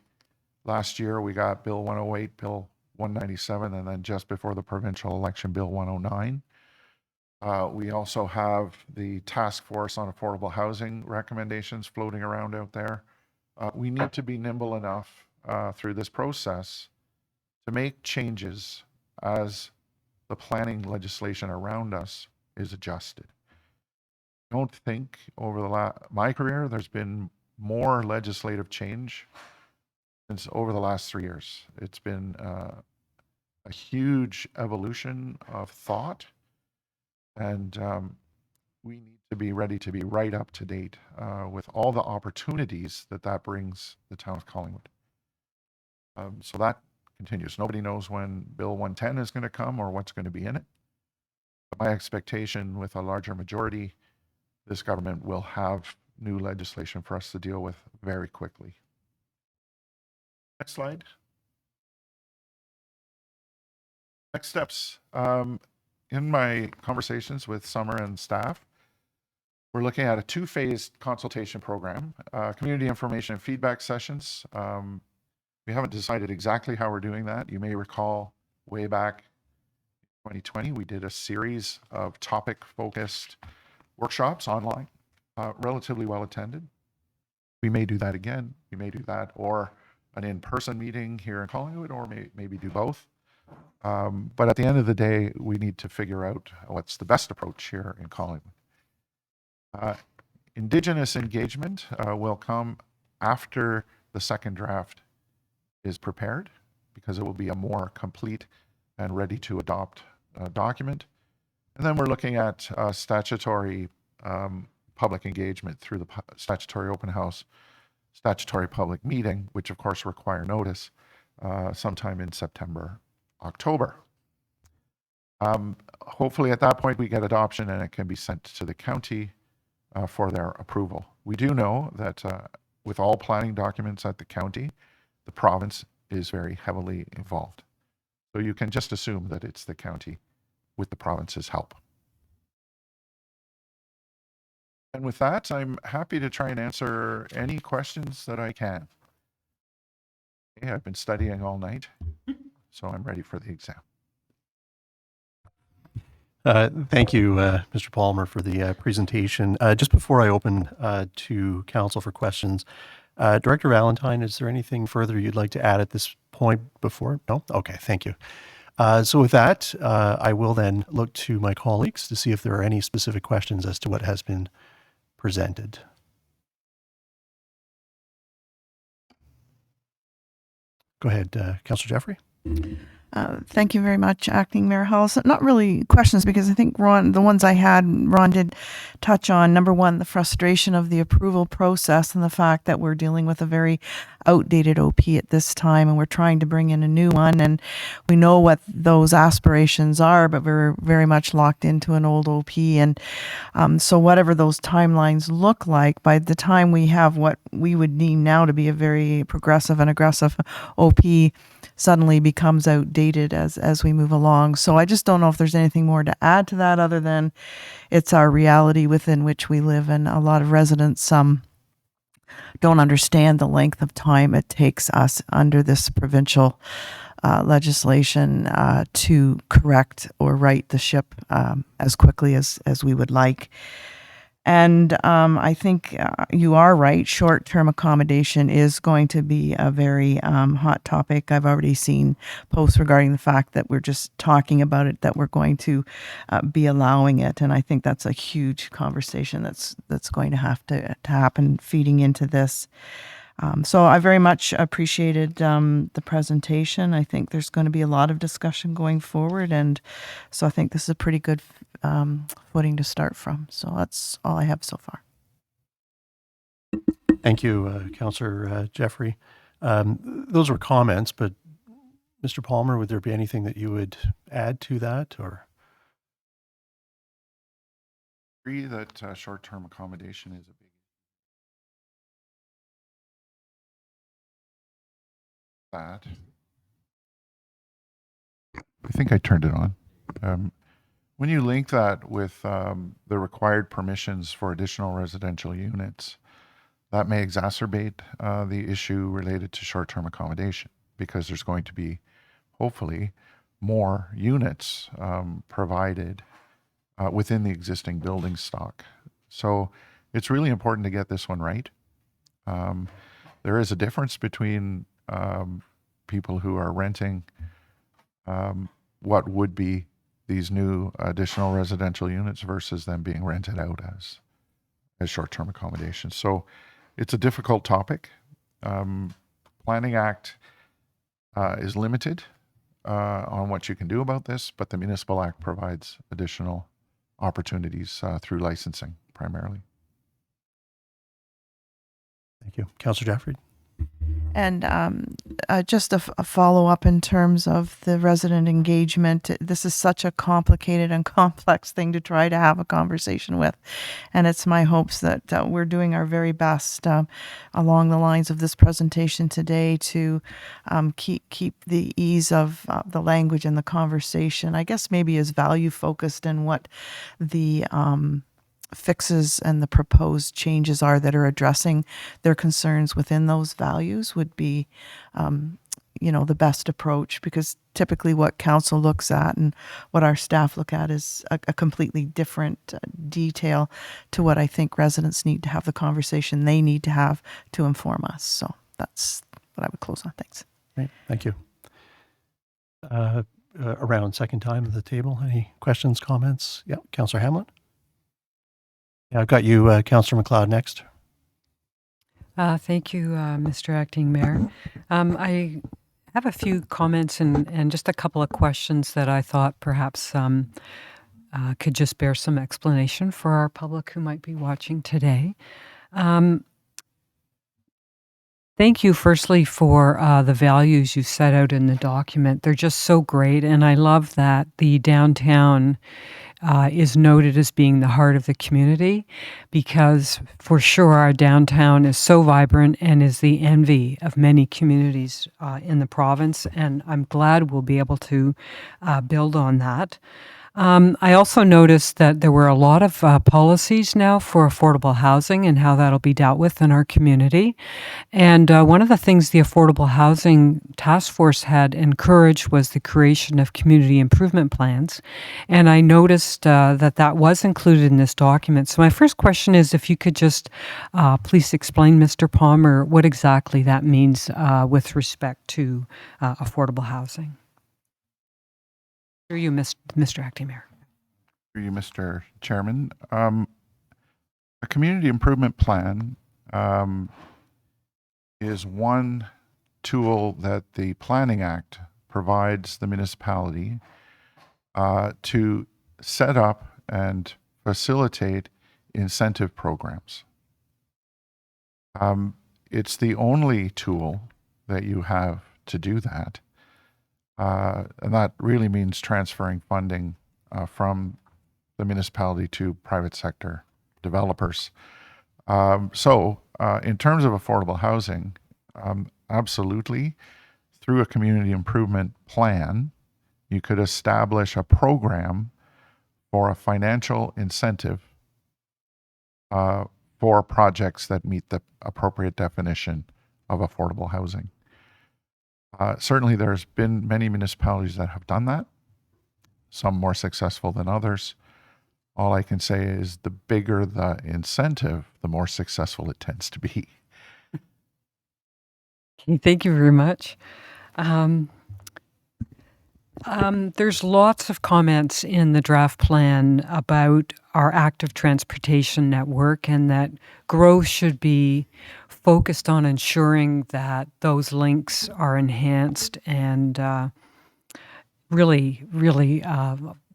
last year we got Bill 108, Bill 197, and then just before the provincial election, Bill 109. We also have the Task Force on Affordable Housing recommendations floating around out there. We need to be nimble enough through this process to make changes as the planning legislation around us is adjusted. I don't think over my career there's been more legislative change since over the last 3 years. It's been a huge evolution of thought, and we need to be ready to be right up to date with all the opportunities that brings the town of Collingwood. So that continues. Nobody knows when Bill 110 is going to come or what's going to be in it. But my expectation with a larger majority, this government will have new legislation for us to deal with very quickly. Next slide. Next steps. In my conversations with Summer and staff, we're looking at a two-phased consultation program, community information and feedback sessions. We haven't decided exactly how we're doing that. You may recall way back 2020, we did a series of topic-focused workshops online, relatively well attended. We may do that again. We may do that or an in-person meeting here in Collingwood, or maybe do both. But at the end of the day, we need to figure out what's the best approach here in Collingwood. Indigenous engagement will come after the second draft is prepared, because it will be a more complete and ready to adopt document. And then we're looking at statutory public engagement through the statutory open house, statutory public meeting, which of course require notice sometime in September, October. Hopefully at that point we get adoption and it can be sent to the county for their approval. We do know that with all planning documents at the county, the province is very heavily involved. So you can just assume that it's the county with the province's help. And with that, I'm happy to try and answer any questions that I can. Okay, I've been studying all night, so I'm ready for the exam. Thank you, Mr. Palmer, for the presentation. Just before I open to council for questions, Director Valentine, is there anything further you'd like to add at this point before? No? Okay, thank you. So with that, I will then look to my colleagues to see if there are any specific questions as to what has been presented. Go ahead, Councillor Jeffrey. Thank you very much, Acting Mayor Hull. So not really questions, because I think Ron, the ones I had, Ron did touch on. Number one, the frustration of the approval process and the fact that we're dealing with a very outdated OP at this time, and we're trying to bring in a new one. And we know what those aspirations are, but we're very much locked into an old OP. And so whatever those timelines look like, by the time we have what we would deem now to be a very progressive and aggressive OP, suddenly becomes outdated as we move along. So I just don't know if there's anything more to add to that, other than it's our reality within which we live, and a lot of residents don't understand the length of time it takes us under this provincial legislation to correct or right the ship as quickly as we would like. And I think you are right. Short-term accommodation is going to be a very hot topic. I've already seen posts regarding the fact that we're just talking about it, that we're going to be allowing it. And I think that's a huge conversation that's going to have to happen feeding into this. So I very much appreciated the presentation. I think there's going to be a lot of discussion going forward. And so I think this is a pretty good footing to start from. So that's all I have so far. Thank you, Councillor Jeffrey. Those were comments, but Mr. Palmer, would there be anything that you would add to that? Or Agree that short-term accommodation is a big that. I think I turned it on. When you link that with the required permissions for additional residential units, that may exacerbate the issue related to short-term accommodation, because there's going to be, hopefully, more units provided within the existing building stock. So it's really important to get this one right. There is a difference between people who are renting what would be these new additional residential units versus them being rented out as short-term accommodation. So it's a difficult topic. Planning Act is limited on what you can do about this, but the Municipal Act provides additional opportunities through licensing primarily. thank you. Councillor Jeffrey. And just a follow up in terms of the resident engagement. This is such a complicated and complex thing to try to have a conversation with. And it's my hopes that we're doing our very best along the lines of this presentation today to keep the ease of the language and the conversation, I guess maybe as value focused in what the fixes and the proposed changes are that are addressing their concerns within those values would be, the best approach, because typically what council looks at and what our staff look at is a completely different detail to what I think residents need to have the conversation they need to have to inform us. So that's what I would close on. Thanks. Great, thank you. Around second time at the table, any questions, comments? Yeah, Councillor Hamlin? Yeah, I've got you, Councillor MacLeod, next. Thank you, Mr. Acting Mayor. I have a few comments and just a couple of questions that I thought perhaps could just bear some explanation for our public who might be watching today. Thank you, firstly, for the values you set out in the document. They're just so great, and I love that the downtown is noted as being the heart of the community, because for sure our downtown is so vibrant and is the envy of many communities in the province, and I'm glad we'll be able to build on that. I also noticed that there were a lot of policies now for affordable housing and how that'll be dealt with in our community. And one of the things the Affordable Housing Task Force had encouraged was the creation of community improvement plans. And I noticed that was included in this document. So my first question is if you could just please explain, Mr. Palmer, what exactly that means with respect to affordable housing. Through you, Mr. Acting Mayor. Through you, Mr. Chairman. A community improvement plan is one tool that the Planning Act provides the municipality to set up and facilitate incentive programs. It's the only tool that you have to do that. And that really means transferring funding from the municipality to private sector developers. So in terms of affordable housing, absolutely, through a community improvement plan, you could establish a program for a financial incentive for projects that meet the appropriate definition of affordable housing. Certainly there's been many municipalities that have done that, some more successful than others. All I can say is the bigger the incentive, the more successful it tends to be. Okay, thank you very much. There's lots of comments in the draft plan about our active transportation network and that growth should be focused on ensuring that those links are enhanced and really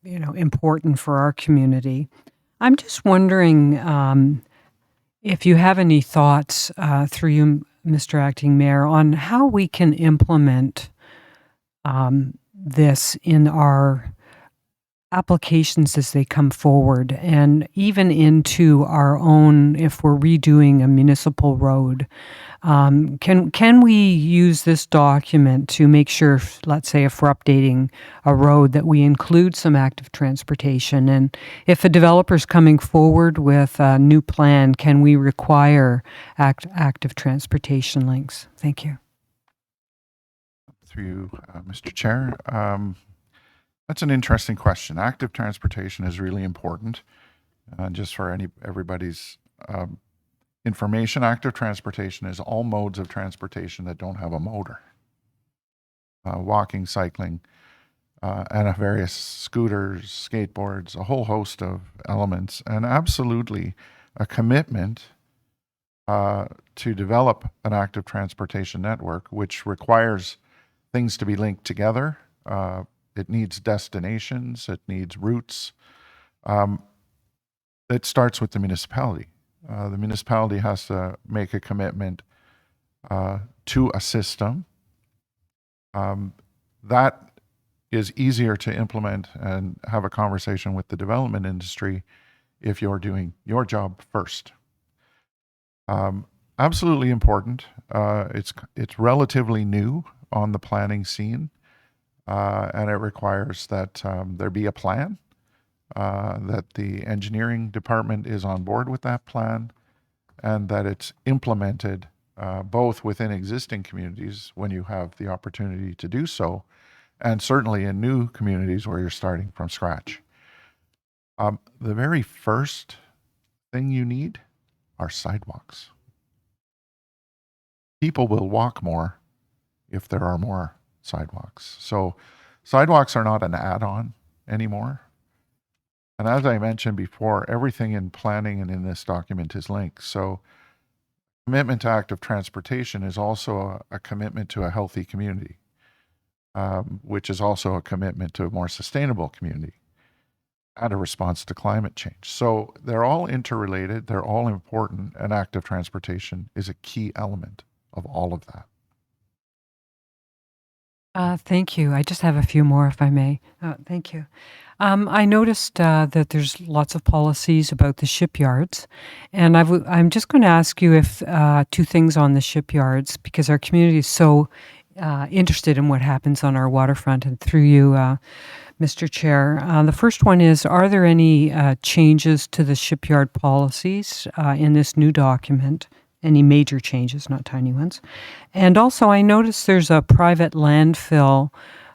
important for our community. I'm just wondering if you have any thoughts through you, Mr. Acting Mayor, on how we can implement this in our applications as they come forward, and even into our own, if we're redoing a municipal road. Can we use this document to make sure, let's say if we're updating a road, that we include some active transportation? And if a developer's coming forward with a new plan, can we require active transportation links? Thank you. Through you, Mr. Chair. That's an interesting question. Active transportation is really important. Just for everybody's information, active transportation is all modes of transportation that don't have a motor. Walking, cycling, and various scooters, skateboards, a whole host of elements, and absolutely a commitment to develop an active transportation network, which requires things to be linked together. It needs destinations, it needs routes. It starts with the municipality. The municipality has to make a commitment to a system, that is easier to implement and have a conversation with the development industry if you're doing your job first. Absolutely important. It's relatively new on the planning scene, and it requires that there be a plan, that the engineering department is on board with that plan, and that it's implemented both within existing communities when you have the opportunity to do so, and certainly in new communities where you're starting from scratch. The very first thing you need are sidewalks. People will walk more if there are more sidewalks. So sidewalks are not an add-on anymore. And as I mentioned before, everything in planning and in this document is linked. So commitment to active transportation is also a commitment to a healthy community, which is also a commitment to a more sustainable community and a response to climate change. So they're all interrelated, they're all important, and active transportation is a key element of all of that. Thank you. I just have a few more, if I may. Thank you. I noticed that there's lots of policies about the shipyards, and I'm just going to ask you if two things on the shipyards, because our community is so interested in what happens on our waterfront, and through you, Mr. Chair. The first one is, are there any changes to the shipyard policies in this new document? Any major changes, not tiny ones? And also, I noticed there's a private landfill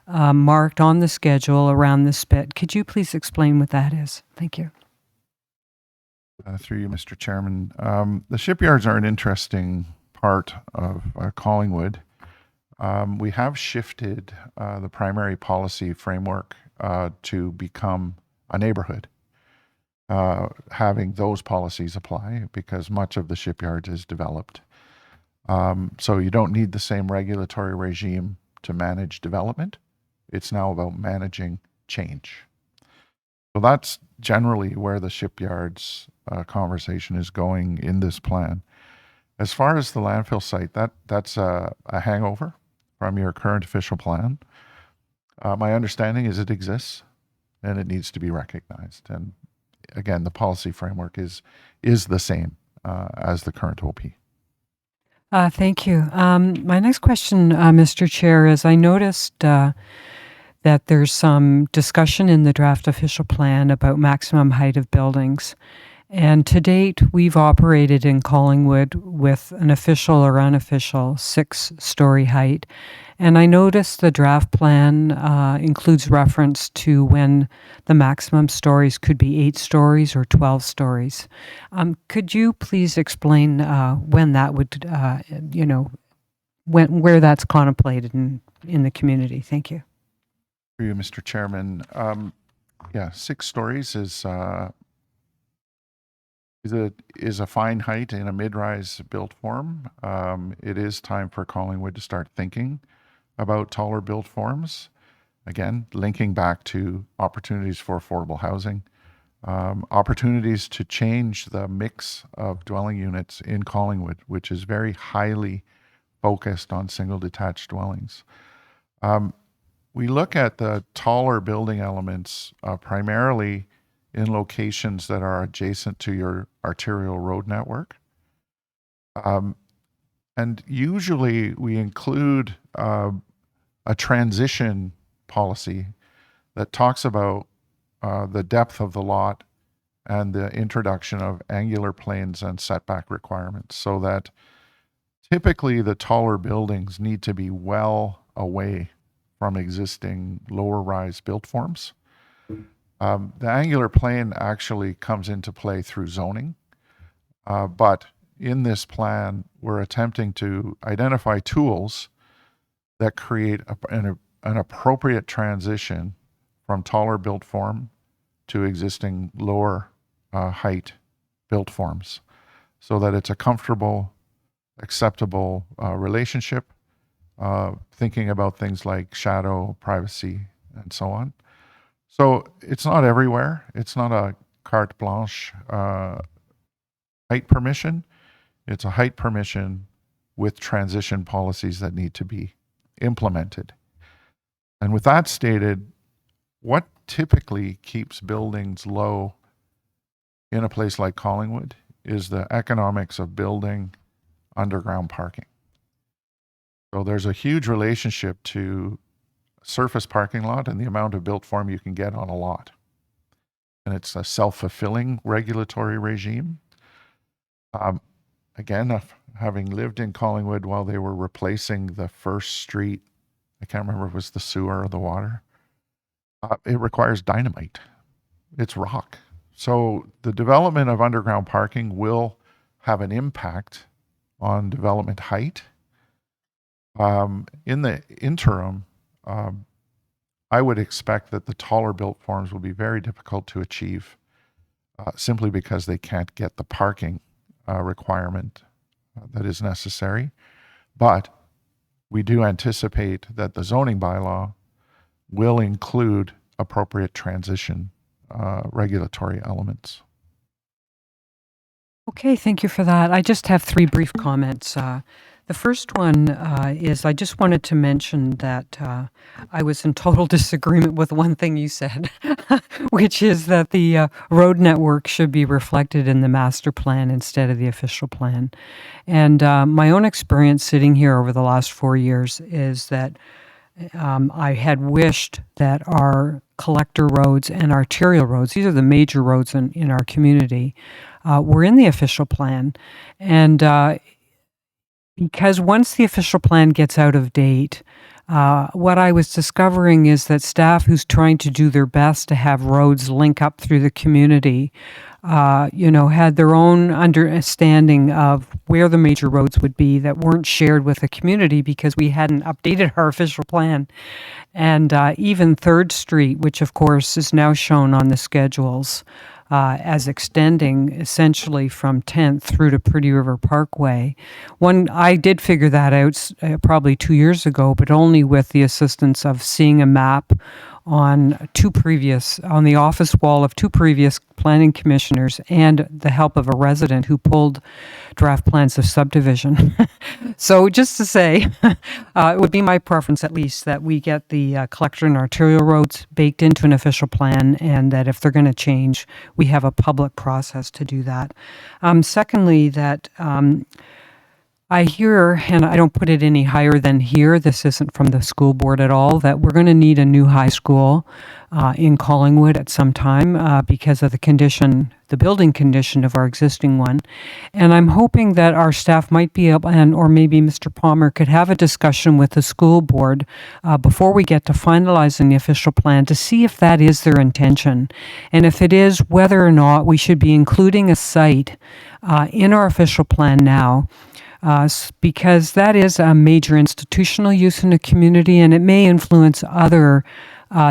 marked on the schedule around the spit. Could you please explain what that is? Thank you. Through you, Mr. Chairman. The shipyards are an interesting part of Collingwood. We have shifted the primary policy framework to become a neighborhood, having those policies apply because much of the shipyards is developed. So you don't need the same regulatory regime to manage development. It's now about managing change. So that's generally where the shipyards conversation is going in this plan. As far as the landfill site, that's a hangover from your current official plan. My understanding is it exists and it needs to be recognized. And again, the policy framework is the same as the current OP. Thank you. My next question, Mr. Chair, is I noticed that there's some discussion in the draft official plan about maximum height of buildings. And to date, we've operated in Collingwood with an official or unofficial 6-story height. And I noticed the draft plan includes reference to when the maximum stories could be 8 stories or 12 stories. Could you please explain when that would, where that's contemplated in the community? Thank you. For you, Mr. Chairman. 6 stories is a fine height in a mid-rise built form. It is time for Collingwood to start thinking about taller built forms. Again, linking back to opportunities for affordable housing, opportunities to change the mix of dwelling units in Collingwood, which is very highly focused on single detached dwellings. We look at the taller building elements primarily in locations that are adjacent to your arterial road network. And usually we include a transition policy that talks about the depth of the lot and the introduction of angular planes and setback requirements, so that typically the taller buildings need to be well away from existing lower rise built forms. The angular plane actually comes into play through zoning, but in this plan, we're attempting to identify tools that create an appropriate transition from taller built form to existing lower height built forms, so that it's a comfortable, acceptable relationship, thinking about things like shadow, privacy, and so on. So it's not everywhere. It's not a carte blanche height permission. It's a height permission with transition policies that need to be implemented. And with that stated, what typically keeps buildings low in a place like Collingwood is the economics of building underground parking. So there's a huge relationship to surface parking lot and the amount of built form you can get on a lot. And it's a self-fulfilling regulatory regime. Again, having lived in Collingwood while they were replacing the first street, I can't remember if it was the sewer or the water, it requires dynamite. It's rock. So the development of underground parking will have an impact on development height. In the interim, I would expect that the taller built forms will be very difficult to achieve simply because they can't get the parking requirement that is necessary. But we do anticipate that the zoning bylaw will include appropriate transition regulatory elements. Okay, thank you for that. I just have 3 brief comments. The first one is I just wanted to mention that I was in total disagreement with one thing you said, which is that the road network should be reflected in the master plan instead of the official plan. And my own experience sitting here over the last 4 years is that I had wished that our collector roads and arterial roads, these are the major roads in our community, were in the official plan. And because once the official plan gets out of date, what I was discovering is that staff who's trying to do their best to have roads link up through the community, had their own understanding of where the major roads would be that weren't shared with the community because we hadn't updated our official plan. And even 3rd Street, which of course is now shown on the schedules, as extending essentially from 10th through to Pretty River Parkway. I did figure that out probably 2 years ago, but only with the assistance of seeing a map on the office wall of 2 previous planning commissioners and the help of a resident who pulled draft plans of subdivision. So just to say, it would be my preference at least that we get the collector and arterial roads baked into an official plan, and that if they're going to change, we have a public process to do that. Secondly, that I hear, and I don't put it any higher than here, this isn't from the school board at all, that we're going to need a new high school in Collingwood at some time because of the building condition of our existing one. And I'm hoping that our staff might be able, or maybe Mr. Palmer could have a discussion with the school board before we get to finalizing the official plan to see if that is their intention. And if it is, whether or not we should be including a site in our official plan now, because that is a major institutional use in the community, and it may influence other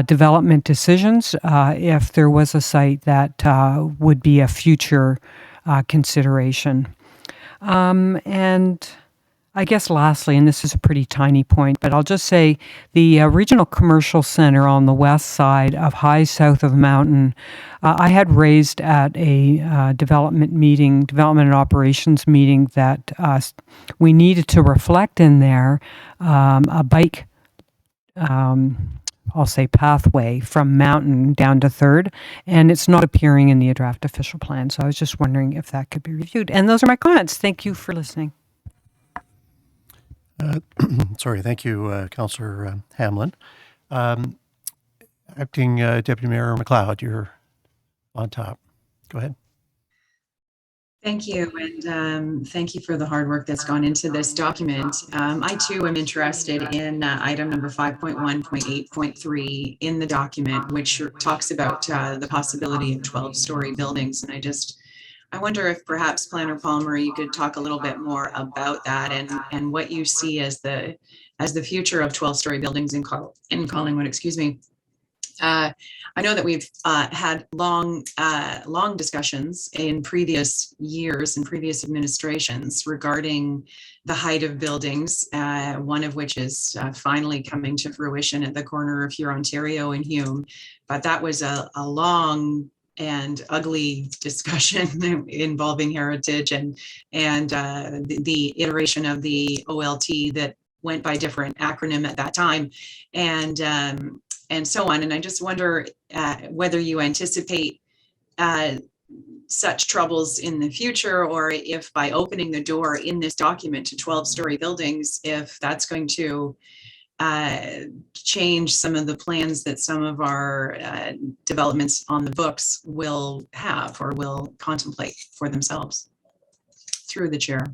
development decisions if there was a site that would be a future consideration. And I guess lastly, and this is a pretty tiny point, but I'll just say the Regional Commercial Center on the west side of high south of the mountain, I had raised at a development and operations meeting that we needed to reflect in there a bike, I'll say pathway from Mountain down to 3rd, and it's not appearing in the draft official plan. So I was just wondering if that could be reviewed. And those are my comments. Thank you for listening. Sorry, thank you, Councillor Hamlin. Acting Deputy Mayor McLeod, you're on top. Go ahead. Thank you, and thank you for the hard work that's gone into this document. I too am interested in item number 5.1.8.3 in the document, which talks about the possibility of 12-story buildings. And I wonder if perhaps Planner Palmer, you could talk a little bit more about that and what you see as the future of 12-story buildings in Collingwood. Excuse me. I know that we've had long discussions in previous years and previous administrations regarding the height of buildings, one of which is finally coming to fruition at the corner of Hurontario and Hume. But that was a long and ugly discussion involving heritage and the iteration of the OLT that went by different acronym at that time, and so on. And I just wonder whether you anticipate such troubles in the future, or if by opening the door in this document to 12-story buildings, if that's going to change some of the plans that some of our developments on the books will have or will contemplate for themselves. Through the chair.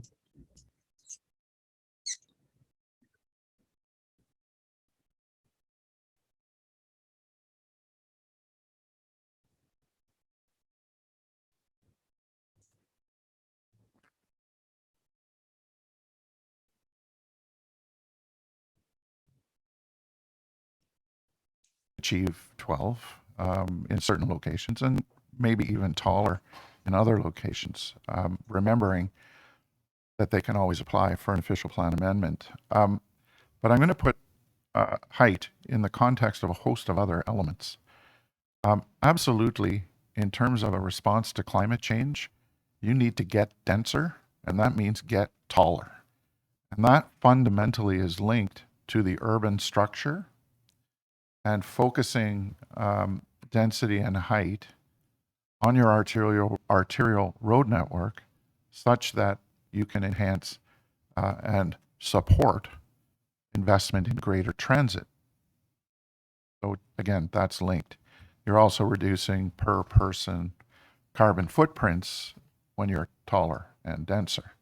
Achieve 12 in certain locations, and maybe even taller in other locations, remembering that they can always apply for an official plan amendment. But I'm going to put height in the context of a host of other elements. Absolutely, in terms of a response to climate change, you need to get denser, and that means get taller. And that fundamentally is linked to the urban structure and focusing density and height on your arterial road network such that you can enhance and support investment in greater transit. So again, that's linked. You're also reducing per person carbon footprints when you're taller and denser.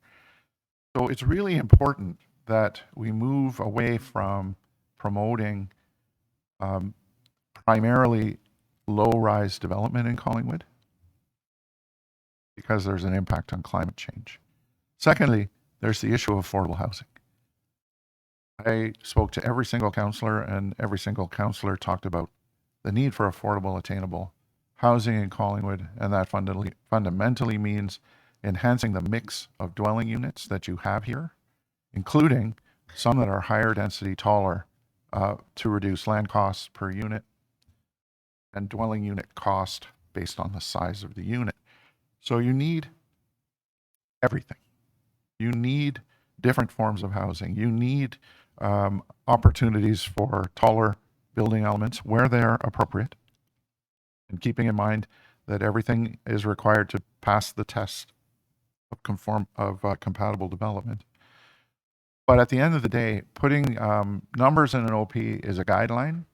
So it's really important that we move away from promoting primarily low-rise development in Collingwood because there's an impact on climate change. Secondly, there's the issue of affordable housing. I spoke to every single councillor, and every single councillor talked about the need for affordable, attainable housing in Collingwood, and that fundamentally means enhancing the mix of dwelling units that you have here, including some that are higher density, taller, to reduce land costs per unit and dwelling unit cost based on the size of the unit. So you need everything. You need different forms of housing. You need opportunities for taller building elements where they're appropriate, and keeping in mind that everything is required to pass the test of compatible development. But at the end of the day, putting numbers in an OP is a guideline.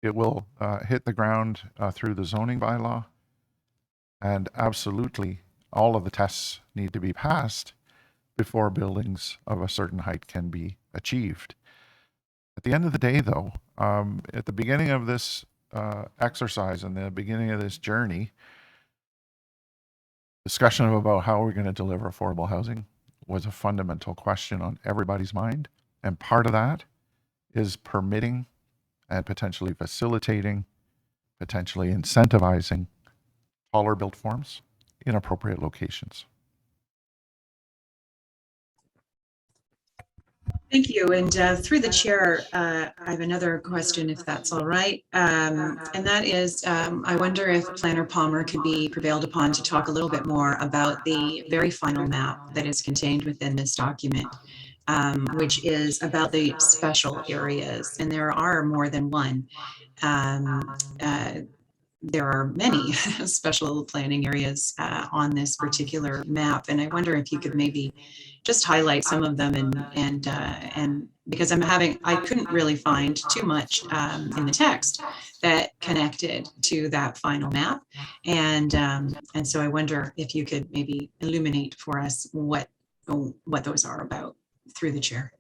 It will hit the ground through the zoning bylaw, and absolutely all of the tests need to be passed before buildings of a certain height can be achieved. At the end of the day, though, at the beginning of this exercise and the beginning of this journey, discussion about how we're going to deliver affordable housing was a fundamental question on everybody's mind. And part of that is permitting and potentially facilitating, potentially incentivizing taller built forms in appropriate locations. Thank you. And through the chair, I have another question, if that's all right. And that is, I wonder if Planner Palmer could be prevailed upon to talk a little bit more about the very final map that is contained within this document, which is about the special areas. And there are more than one. There are many special planning areas on this particular map, and I wonder if you could maybe just highlight some of them, and because I couldn't really find too much in the text that connected to that final map, and so I wonder if you could maybe illuminate for us what those are about through the chair.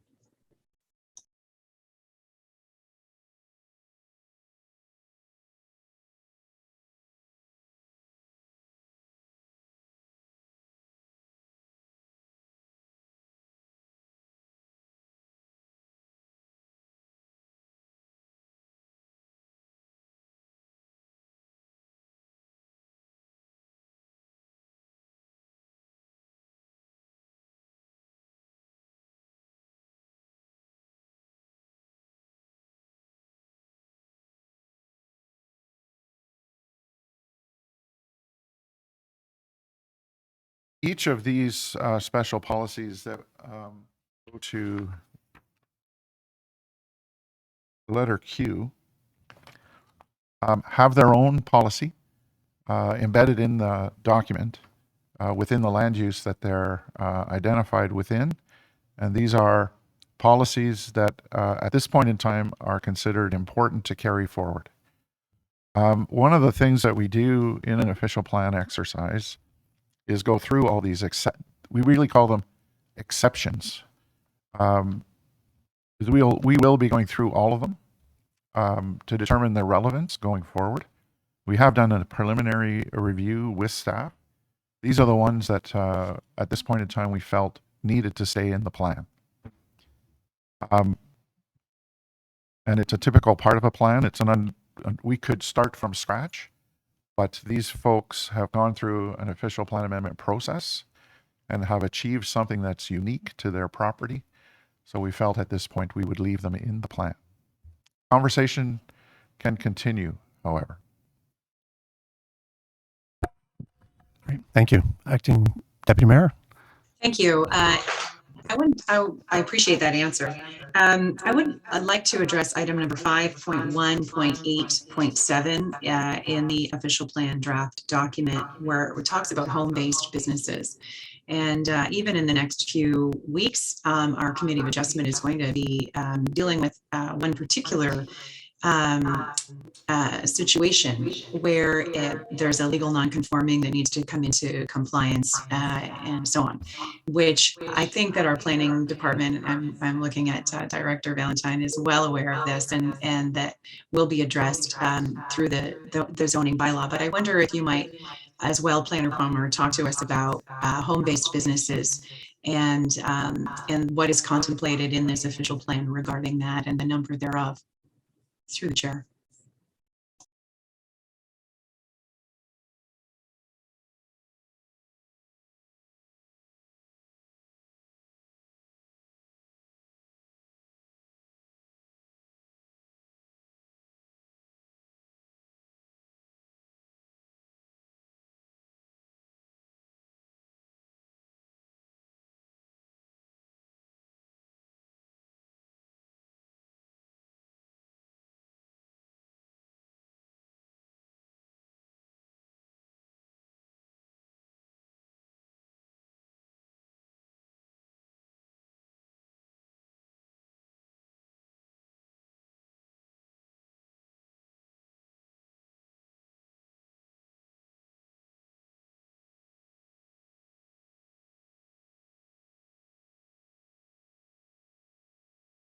each of these special policies that go to letter Q have their own policy embedded in the document within the land use that they're identified within. And these are policies that at this point in time are considered important to carry forward. One of the things that we do in an official plan exercise is go through all these, we really call them exceptions. We will be going through all of them to determine their relevance going forward. We have done a preliminary review with staff. These are the ones that at this point in time we felt needed to stay in the plan. And it's a typical part of a plan. We could start from scratch, but these folks have gone through an official plan amendment process and have achieved something that's unique to their property. So we felt at this point we would leave them in the plan. Conversation can continue, however. Great. Thank you. Acting Deputy Mayor. Thank you. I appreciate that answer. I'd like to address item number 5.1.8.7 in the official plan draft document, where it talks about home-based businesses. And even in the next few weeks, our Committee of Adjustment is going to be dealing with one particular situation where there's a legal non-conforming that needs to come into compliance and so on, which I think that our planning department, I'm looking at Director Valentine, is well aware of this, and that will be addressed through the zoning bylaw. But I wonder if you might, as well, Planner Palmer, talk to us about home-based businesses and what is contemplated in this official plan regarding that and the number thereof. Through the chair.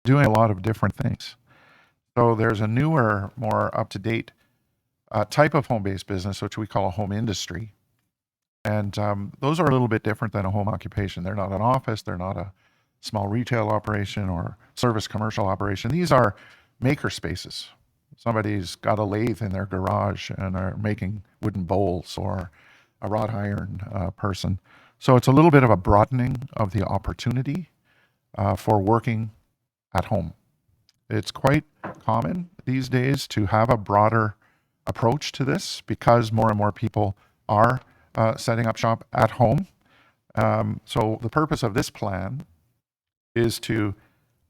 Doing a lot of different things. So there's a newer, more up-to-date type of home-based business, which we call a home industry. And those are a little bit different than a home occupation. They're not an office, they're not a small retail operation or service commercial operation. These are maker spaces. Somebody's got a lathe in their garage and are making wooden bowls, or a wrought iron person. So it's a little bit of a broadening of the opportunity for working at home. It's quite common these days to have a broader approach to this because more and more people are setting up shop at home. So the purpose of this plan is to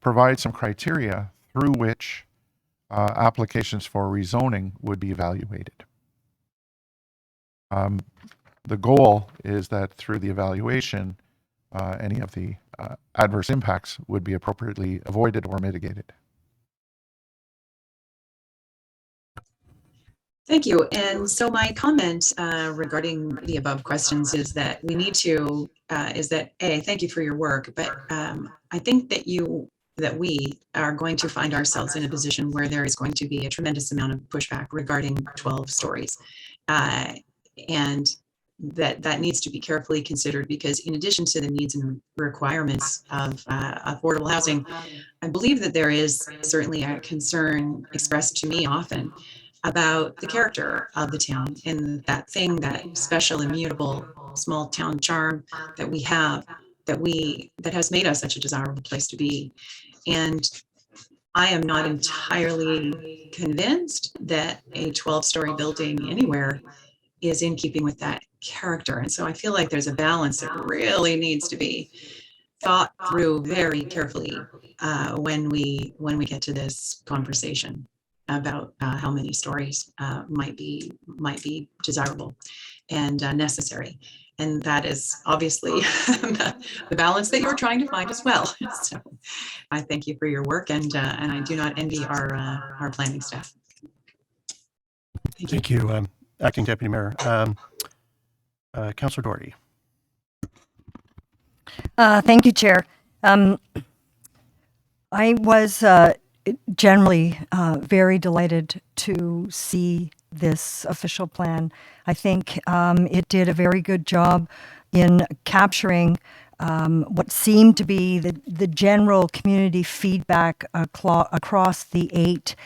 provide some criteria through which applications for rezoning would be evaluated. The goal is that through the evaluation, any of the adverse impacts would be appropriately avoided or mitigated. Thank you. And so my comment regarding the above questions is that we need to, thank you for your work, but I think that we are going to find ourselves in a position where there is going to be a tremendous amount of pushback regarding 12 stories. And that needs to be carefully considered, because in addition to the needs and requirements of affordable housing, I believe that there is certainly a concern expressed to me often about the character of the town and that special, immutable small town charm that we have, that has made us such a desirable place to be. And I am not entirely convinced that a 12-story building anywhere is in keeping with that character. And so I feel like there's a balance that really needs to be thought through very carefully when we get to this conversation about how many stories might be desirable and necessary. And that is obviously the balance that you're trying to find as well. So I thank you for your work, and I do not envy our planning staff. Thank you, Acting Deputy Mayor. Councillor Doherty. Thank you, Chair. I was generally very delighted to see this official plan. I think it did a very good job in capturing what seemed to be the general community feedback across the 8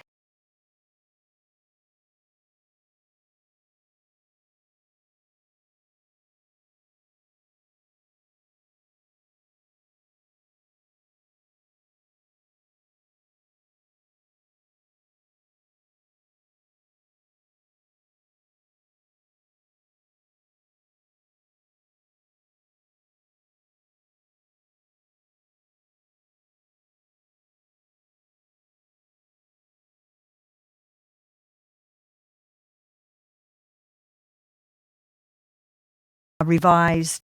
revised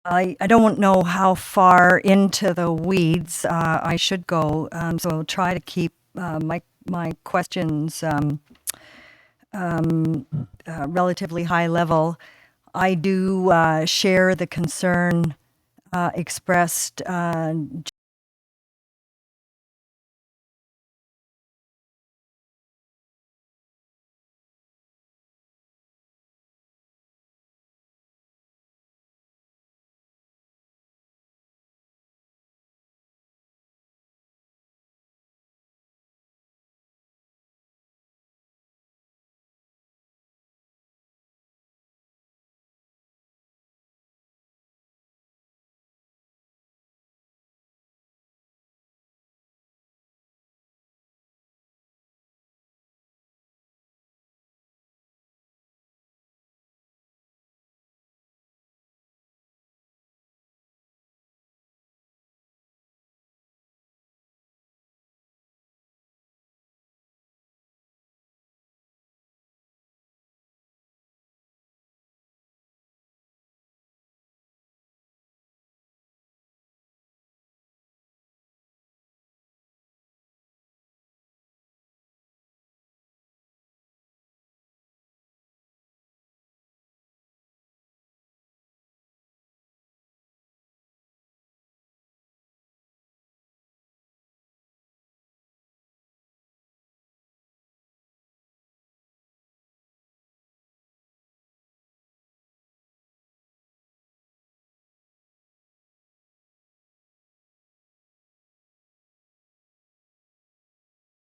I don't know how far into the weeds I should go, so I'll try to keep my questions relatively high level. I do share the concern expressed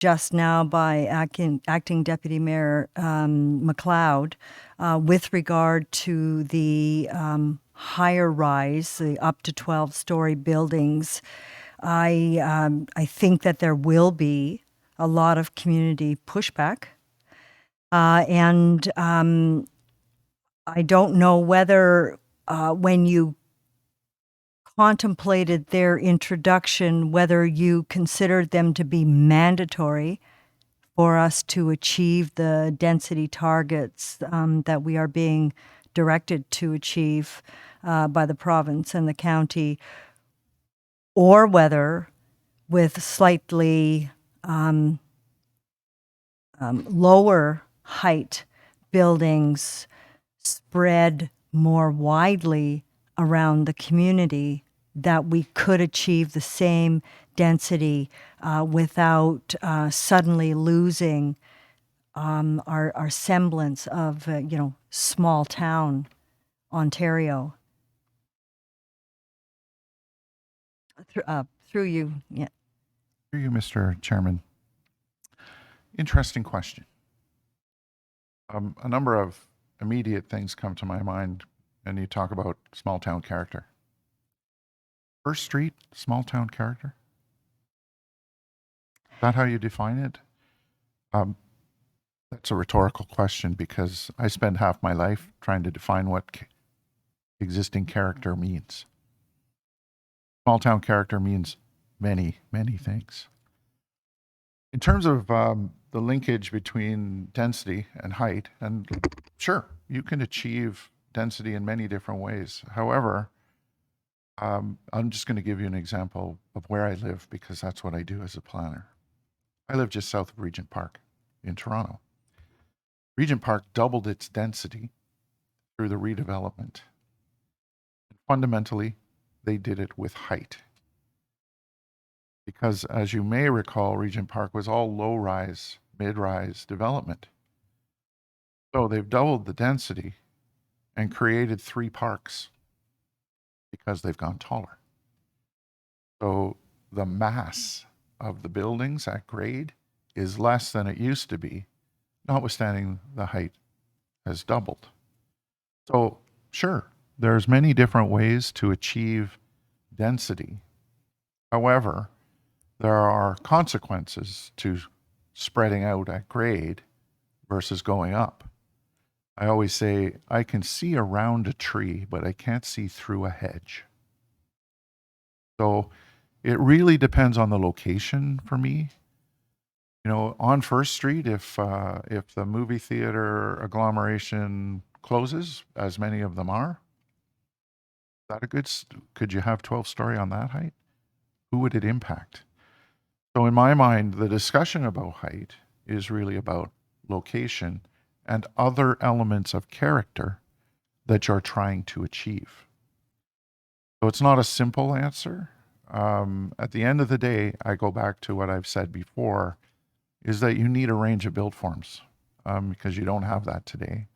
just now by Acting Deputy Mayor McLeod with regard to the higher rise, the up to 12-story buildings. I think that there will be a lot of community pushback. And I don't know whether when you contemplated their introduction, whether you considered them to be mandatory for us to achieve the density targets that we are being directed to achieve by the province and the county, or whether with slightly lower height buildings spread more widely around the community, that we could achieve the same density without suddenly losing our semblance of, small town Ontario. Through you, yeah. Through you, Mr. Chairman. Interesting question. A number of immediate things come to my mind, and you talk about small town character. First Street, small town character? Is that how you define it? That's a rhetorical question because I spend half my life trying to define what existing character means. Small town character means many, many things. In terms of the linkage between density and height, and sure, you can achieve density in many different ways. However, I'm just going to give you an example of where I live because that's what I do as a planner. I live just south of Regent Park in Toronto. Regent Park doubled its density through the redevelopment. Fundamentally, they did it with height. Because as you may recall, Regent Park was all low-rise, mid-rise development. So they've doubled the density and created 3 parks because they've gone taller. So the mass of the buildings at grade is less than it used to be, notwithstanding the height has doubled. So sure, there's many different ways to achieve density. However, there are consequences to spreading out at grade versus going up. I always say, I can see around a tree, but I can't see through a hedge. So it really depends on the location for me. You know, on First Street, if the movie theater agglomeration closes, as many of them are, is that a good, could you have 12-story on that height? Who would it impact? So in my mind, the discussion about height is really about location and other elements of character that you're trying to achieve. So it's not a simple answer. At the end of the day, I go back to what I've said before, is that you need a range of build forms because you don't have that today.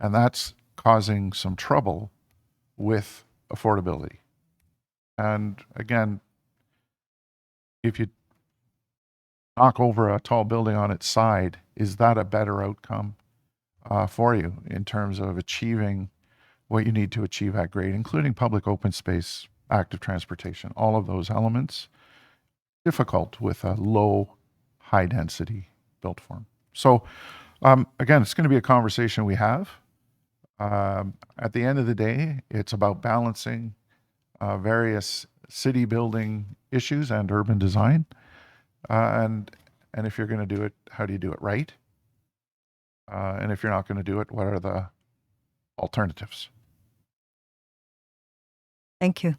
And that's causing some trouble with affordability. And again, if you knock over a tall building on its side, is that a better outcome for you in terms of achieving what you need to achieve at grade, including public open space, active transportation, all of those elements, difficult with a low, high density built form. So again, it's going to be a conversation we have. At the end of the day, it's about balancing various city building issues and urban design. And if you're going to do it, how do you do it right? And if you're not going to do it, what are the alternatives? Thank you.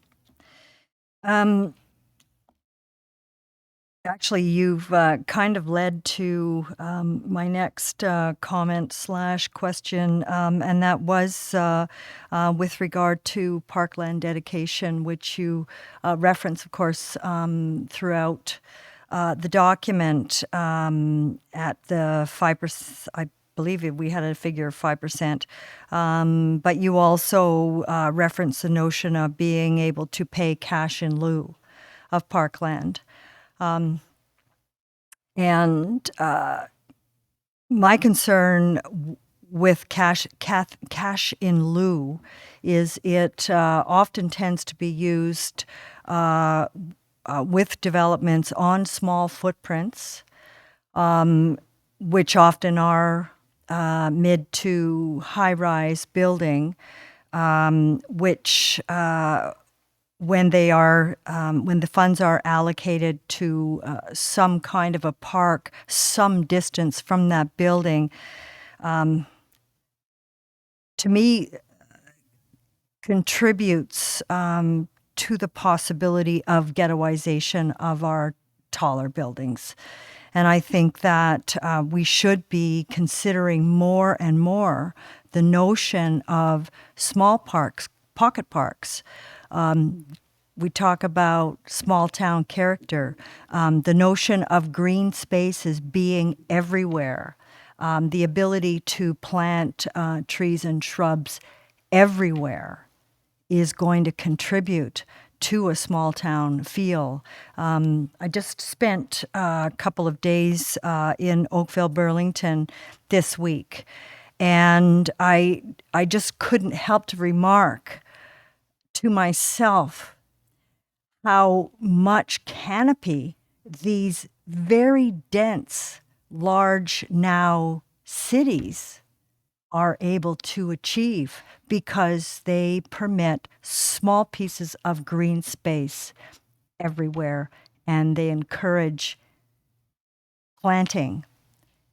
Actually, you've kind of led to my next comment / question, and that was with regard to parkland dedication, which you reference, of course, throughout the document at the 5%. I believe we had a figure of 5%, but you also reference the notion of being able to pay cash in lieu of parkland. And my concern with cash in lieu is it often tends to be used with developments on small footprints, which often are mid to high-rise building, which when the funds are allocated to some kind of a park, some distance from that building, to me, contributes to the possibility of ghettoization of our taller buildings. And I think that we should be considering more and more the notion of small parks, pocket parks. We talk about small town character, the notion of green spaces being everywhere, the ability to plant trees and shrubs everywhere is going to contribute to a small town feel. I just spent a couple of days in Oakville, Burlington this week. And I just couldn't help to remark to myself how much canopy these very dense, large now cities are able to achieve because they permit small pieces of green space everywhere, and they encourage planting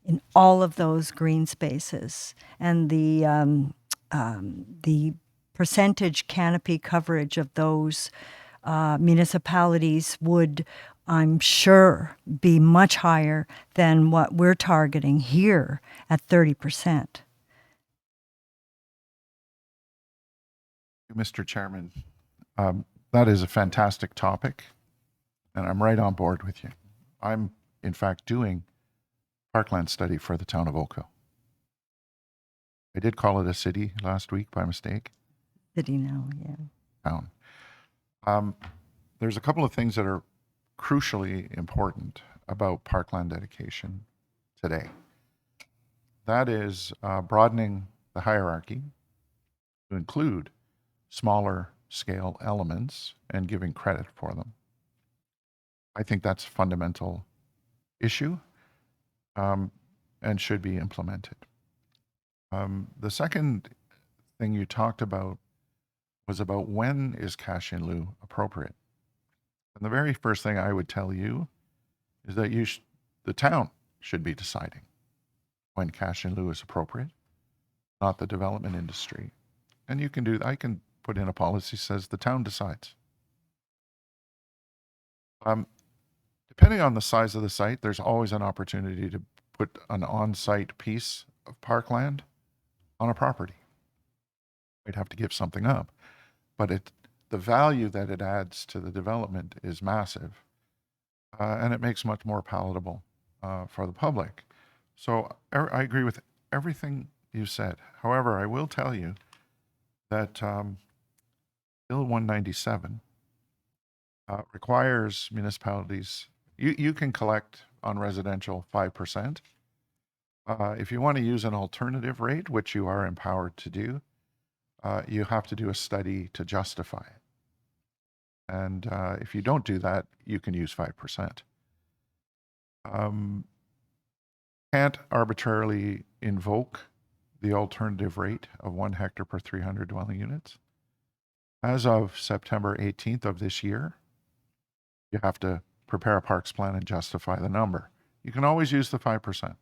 in all of those green spaces. And the percentage canopy coverage of those municipalities would, I'm sure, be much higher than what we're targeting here at 30%. Mr. Chairman, that is a fantastic topic, and I'm right on board with you. I'm, in fact, doing parkland study for the town of Oakville. I did call it a city last week by mistake. City now, yeah. Town. There's a couple of things that are crucially important about parkland dedication today. That is broadening the hierarchy to include smaller scale elements and giving credit for them. I think that's a fundamental issue and should be implemented. The second thing you talked about was about when is cash in lieu appropriate. And the very first thing I would tell you is that the town should be deciding when cash in lieu is appropriate, not the development industry. And you can I can put in a policy says the town decides. Depending on the size of the site, there's always an opportunity to put an on-site piece of parkland on a property. We'd have to give something up, but the value that it adds to the development is massive, and it makes much more palatable for the public. So I agree with everything you said. However, I will tell you that Bill 197 requires municipalities, you can collect on residential 5%. If you want to use an alternative rate, which you are empowered to do, you have to do a study to justify it. And if you don't do that, you can use 5%. Can't arbitrarily invoke the alternative rate of 1 hectare per 300 dwelling units. As of September 18th of this year, you have to prepare a parks plan and justify the number. You can always use the 5%.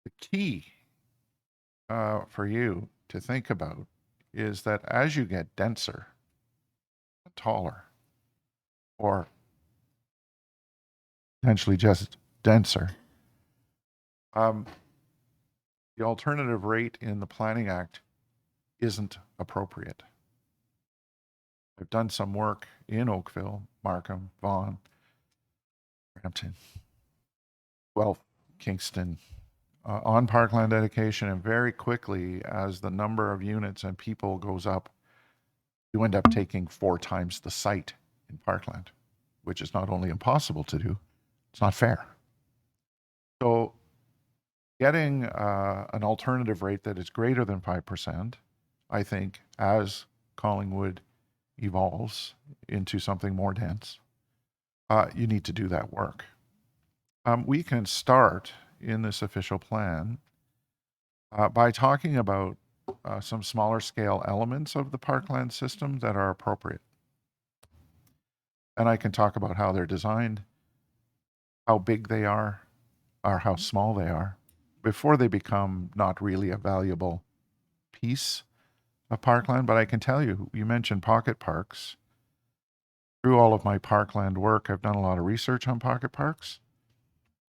The key for you to think about is that as you get denser, taller, or potentially just denser, the alternative rate in the Planning Act isn't appropriate. I've done some work in Oakville, Markham, Vaughan, Brampton, Guelph, Kingston, on parkland dedication, and very quickly, as the number of units and people goes up, you end up taking 4 times the site in parkland, which is not only impossible to do, it's not fair. So getting an alternative rate that is greater than 5%, I think, as Collingwood evolves into something more dense, you need to do that work. We can start in this official plan by talking about some smaller scale elements of the parkland system that are appropriate. And I can talk about how they're designed, how big they are, or how small they are, before they become not really a valuable piece of parkland. But I can tell you, you mentioned pocket parks. Through all of my parkland work, I've done a lot of research on pocket parks.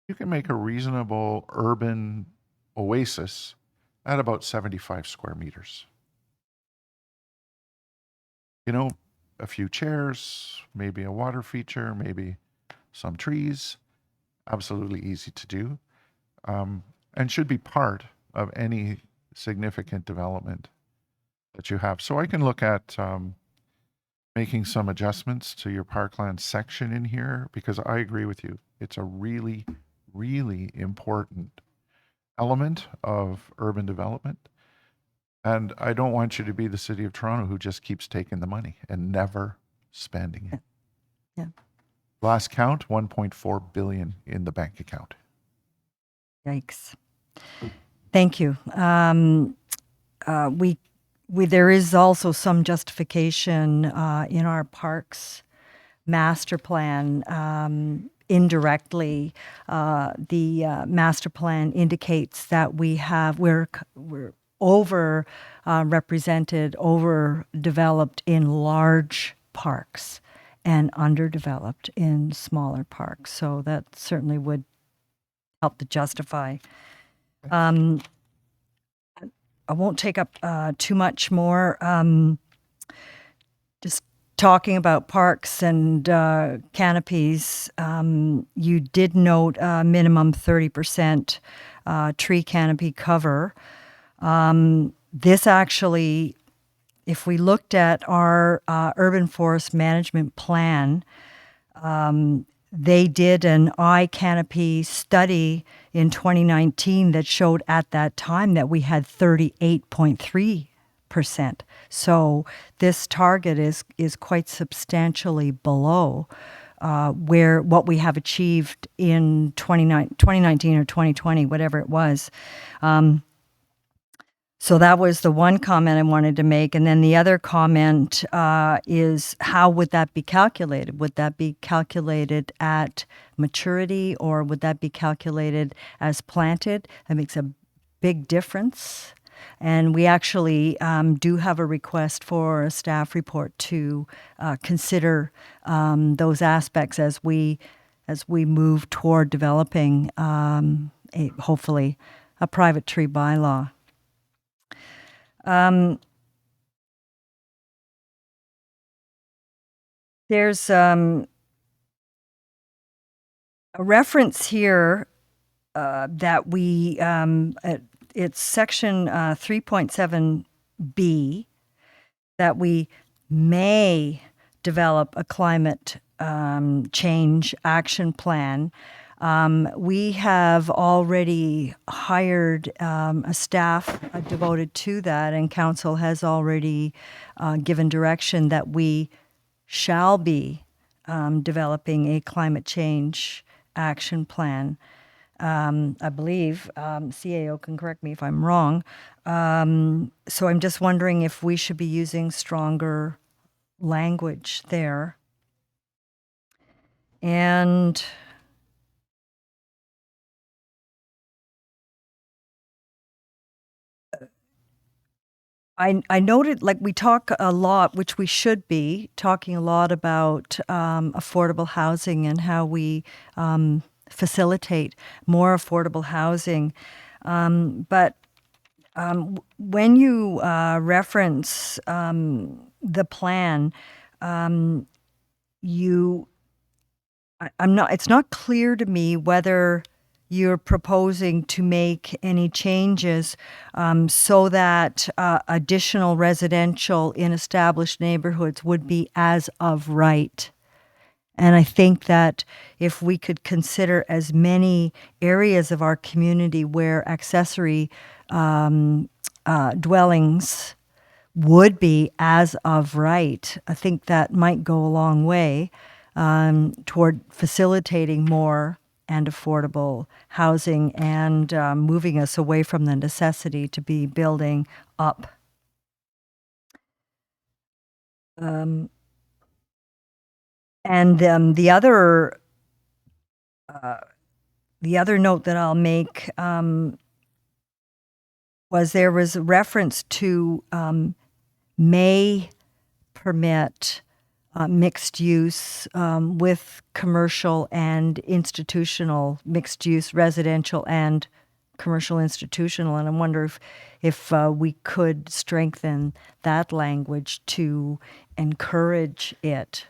You can make a reasonable urban oasis at about 75 square meters. You know, a few chairs, maybe a water feature, maybe some trees. Absolutely easy to do, and should be part of any significant development that you have. So I can look at making some adjustments to your parkland section in here, because I agree with you. It's a really, really important element of urban development. And I don't want you to be the city of Toronto who just keeps taking the money and never spending it. Yeah. Last count, 1.4 billion in the bank account. Yikes. Thank you. There is also some justification in our parks master plan. Indirectly, the master plan indicates that we're over represented, overdeveloped in large parks and underdeveloped in smaller parks. So that certainly would help to justify. I won't take up too much more. Just talking about parks and canopies, you did note minimum 30% tree canopy cover. This actually, if we looked at our urban forest management plan, they did an eye canopy study in 2019 that showed at that time that we had 38.3%. So this target is quite substantially below where what we have achieved in 2019 or 2020, whatever it was. So that was the one comment I wanted to make. And then the other comment is, how would that be calculated? Would that be calculated at maturity, or would that be calculated as planted? That makes a big difference. And we actually do have a request for a staff report to consider those aspects as we move toward developing hopefully a private tree bylaw. There's a reference here that we, it's section 3.7b, that we may develop a climate change action plan. We have already hired a staff devoted to that, and council has already given direction that we shall be developing a climate change action plan. I believe CAO can correct me if I'm wrong. So I'm just wondering if we should be using stronger language there. And I noted, like, we talk a lot, which we should be talking a lot about affordable housing and how we facilitate more affordable housing. But when you reference the plan, it's not clear to me whether you're proposing to make any changes so that additional residential in established neighborhoods would be as of right. And I think that if we could consider as many areas of our community where accessory dwellings would be as of right, I think that might go a long way toward facilitating more and affordable housing and moving us away from the necessity to be building up. And the other note that I'll make was there was a reference to may permit mixed use with commercial and institutional, mixed use residential and commercial institutional. And I wonder if we could strengthen that language to encourage it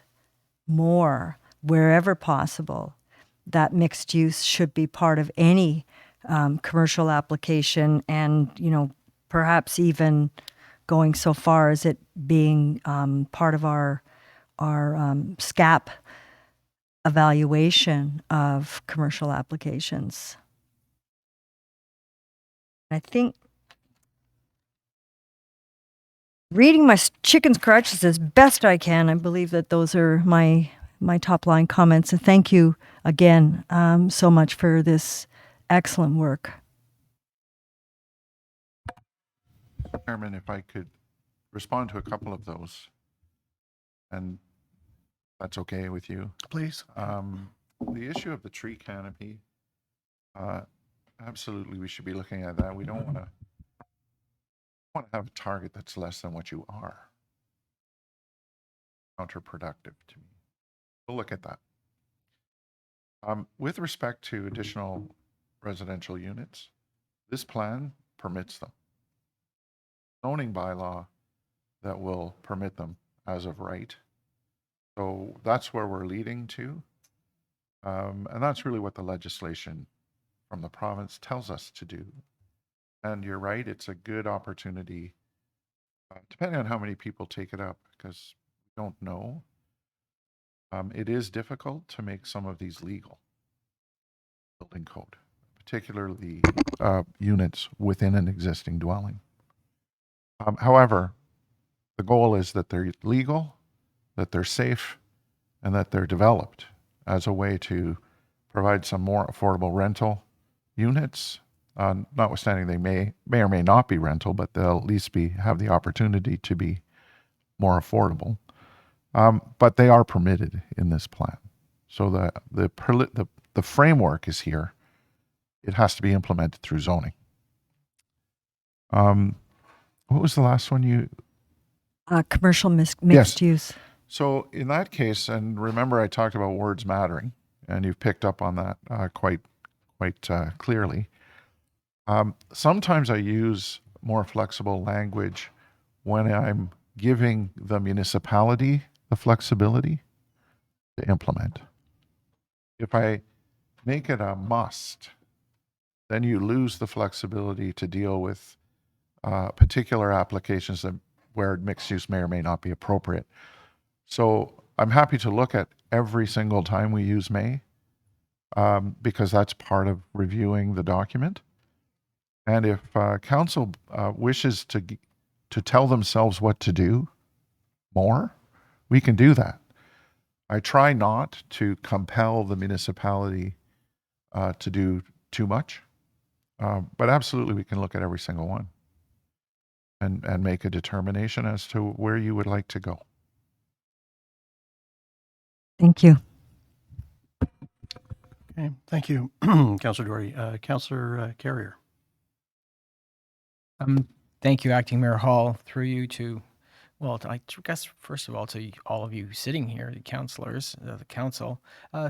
more wherever possible. That mixed use should be part of any commercial application, and, you know, perhaps even going so far as it being part of our SCAP evaluation of commercial applications. I think reading my chicken scratches as best I can, I believe that those are my top line comments. And thank you again so much for this excellent work. Chairman, if I could respond to a couple of those, and that's okay with you. Please. The issue of the tree canopy, absolutely, we should be looking at that. We don't want to have a target that's less than what you are. Counterproductive to me. We'll look at that. With respect to additional residential units, this plan permits them. Zoning bylaw that will permit them as of right. So that's where we're leading to. And that's really what the legislation from the province tells us to do. And you're right, it's a good opportunity, depending on how many people take it up, because we don't know. It is difficult to make some of these legal, building code, particularly units within an existing dwelling. However, the goal is that they're legal, that they're safe, and that they're developed as a way to provide some more affordable rental units. Notwithstanding they may or may not be rental, but they'll at least have the opportunity to be more affordable. But they are permitted in this plan. So the framework is here. It has to be implemented through zoning. What was the last one you? Commercial mixed Yes. use. So in that case, and remember I talked about words mattering, and you've picked up on that quite clearly. Sometimes I use more flexible language when I'm giving the municipality the flexibility to implement. If I make it a must, then you lose the flexibility to deal with particular applications where mixed use may or may not be appropriate. So I'm happy to look at every single time we use may, because that's part of reviewing the document. And if council wishes to tell themselves what to do more, we can do that. I try not to compel the municipality to do too much, but absolutely we can look at every single one and make a determination as to where you would like to go. Thank you. Okay, thank you, Councillor Dory. Councillor Carrier. Thank you, Acting Mayor Hall, through you to, well, I guess, first of all, to all of you sitting here, the councillors, the council.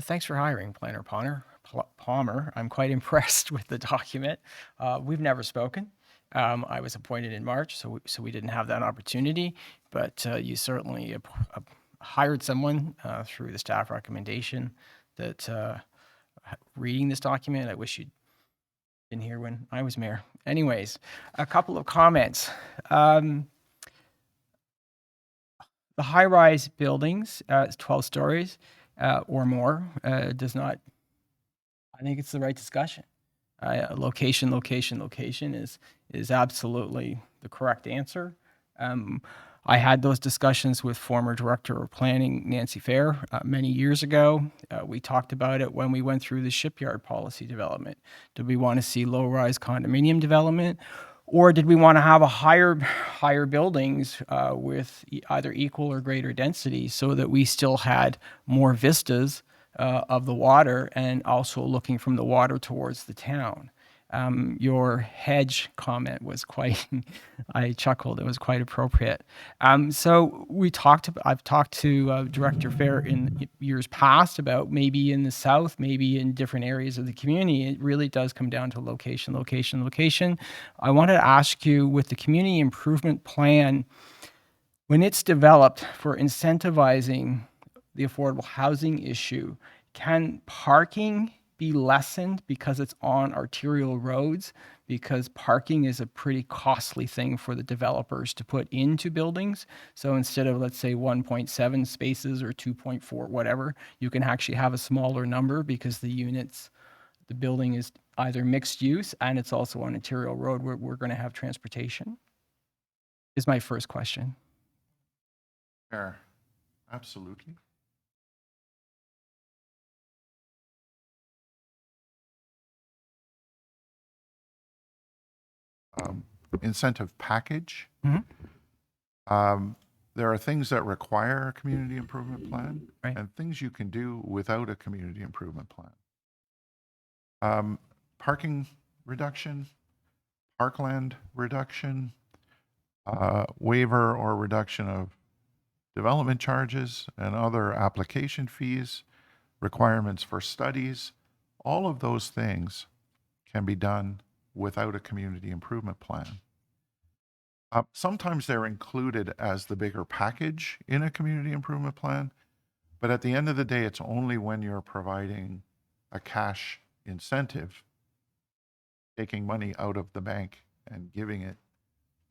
Thanks for hiring Planner Palmer. I'm quite impressed with the document. We've never spoken. I was appointed in March, so we didn't have that opportunity, but you certainly hired someone through the staff recommendation that reading this document, I wish you'd been here when I was mayor. Anyways, a couple of comments. The high-rise buildings, 12 stories or more, does not, I think it's the right discussion. Location is absolutely the correct answer. I had those discussions with former Director of Planning, Nancy Fair, many years ago. We talked about it when we went through the Shipyard policy development. Did we want to see low-rise condominium development, or did we want to have a higher buildings with either equal or greater density so that we still had more vistas of the water and also looking from the water towards the town? Your hedge comment was quite, I chuckled, it was quite appropriate. So I've talked to Director Fair in years past about maybe in the south, maybe in different areas of the community. It really does come down to location. I wanted to ask you, with the community improvement plan, when it's developed for incentivizing the affordable housing issue, can parking be lessened because it's on arterial roads? Because parking is a pretty costly thing for the developers to put into buildings. So instead of, let's say, 1.7 spaces or 2.4, whatever, you can actually have a smaller number because the the building is either mixed use and it's also on Ontario Road where we're going to have transportation? Is my first question. Chair, absolutely. Incentive package. There are things that require a community improvement plan Right. and things you can do without a community improvement plan. Parking reduction, parkland reduction, waiver or reduction of development charges and other application fees, requirements for studies, all of those things can be done without a community improvement plan. Sometimes they're included as the bigger package in a community improvement plan, but at the end of the day, it's only when you're providing a cash incentive, taking money out of the bank and giving it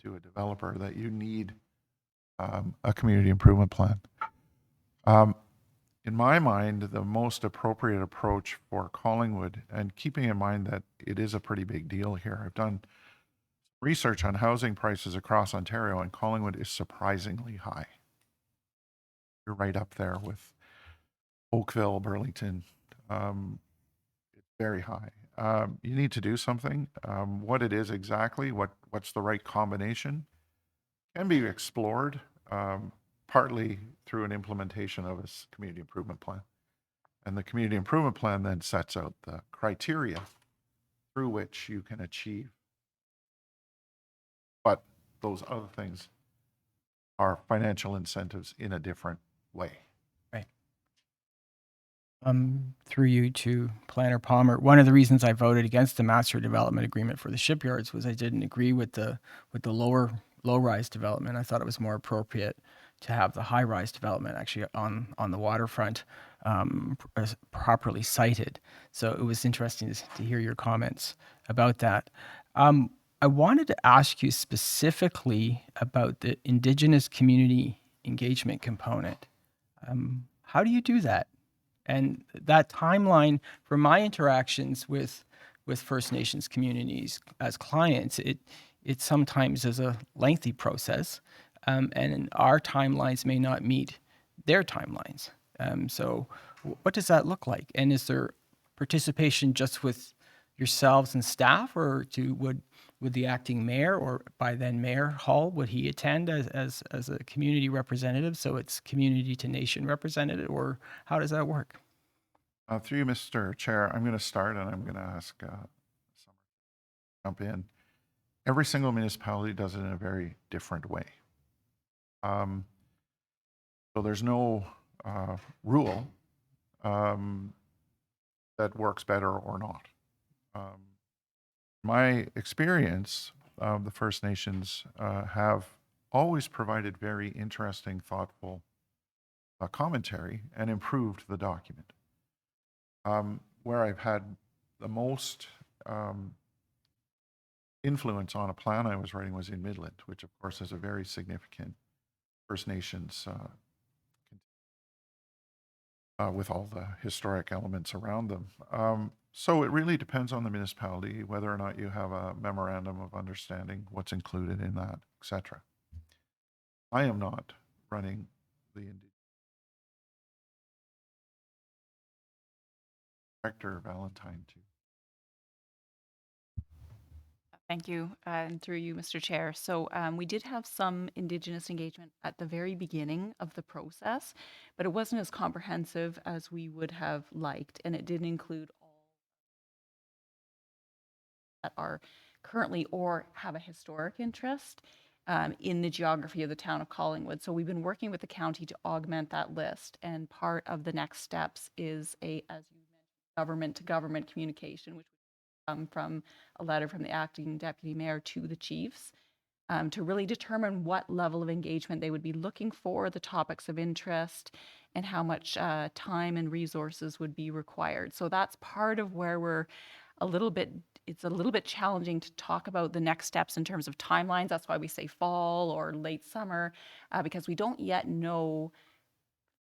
to a developer, that you need a community improvement plan. In my mind, the most appropriate approach for Collingwood, and keeping in mind that it is a pretty big deal here, I've done research on housing prices across Ontario, and Collingwood is surprisingly high. You're right up there with Oakville, Burlington. It's very high. You need to do something. What it is exactly, what's the right combination, can be explored, partly through an implementation of a community improvement plan. And the community improvement plan then sets out the criteria through which you can achieve. But those other things are financial incentives in a different way. Right. Through you to Planner Palmer, one of the reasons I voted against the master development agreement for the shipyards was I didn't agree with the low-rise development. I thought it was more appropriate to have the high-rise development actually on the waterfront properly sited. So it was interesting to hear your comments about that. I wanted to ask you specifically about the Indigenous community engagement component. How do you do that? And that timeline, from my interactions with First Nations communities as clients, it sometimes is a lengthy process, and our timelines may not meet their timelines. So what does that look like? And is there participation just with yourselves and staff, or would the acting mayor, or by then Mayor Hall, would he attend as a community representative? So it's community to nation representative, or how does that work? Through you, Mr. Chair, I'm going to start and I'm going to ask Summer to jump in. Every single municipality does it in a very different way. So there's no rule that works better or not. My experience, the First Nations have always provided very interesting, thoughtful commentary and improved the document. Where I've had the most influence on a plan I was writing was in Midland, which of course is a very significant First Nations with all the historic elements around them. So it really depends on the municipality, whether or not you have a memorandum of understanding, what's included in that, etc. I am not running the Director Valentine too. Thank you, and through you, Mr. Chair. So we did have some Indigenous engagement at the very beginning of the process, but it wasn't as comprehensive as we would have liked, and it didn't include all that are currently or have a historic interest in the geography of the town of Collingwood. So we've been working with the county to augment that list, and part of the next steps is as you mentioned, government-to-government communication, which from a letter from the acting deputy mayor to the chiefs to really determine what level of engagement they would be looking for, the topics of interest, and how much time and resources would be required. So that's part of where we're it's a little bit challenging to talk about the next steps in terms of timelines. That's why we say fall or late summer, because we don't yet know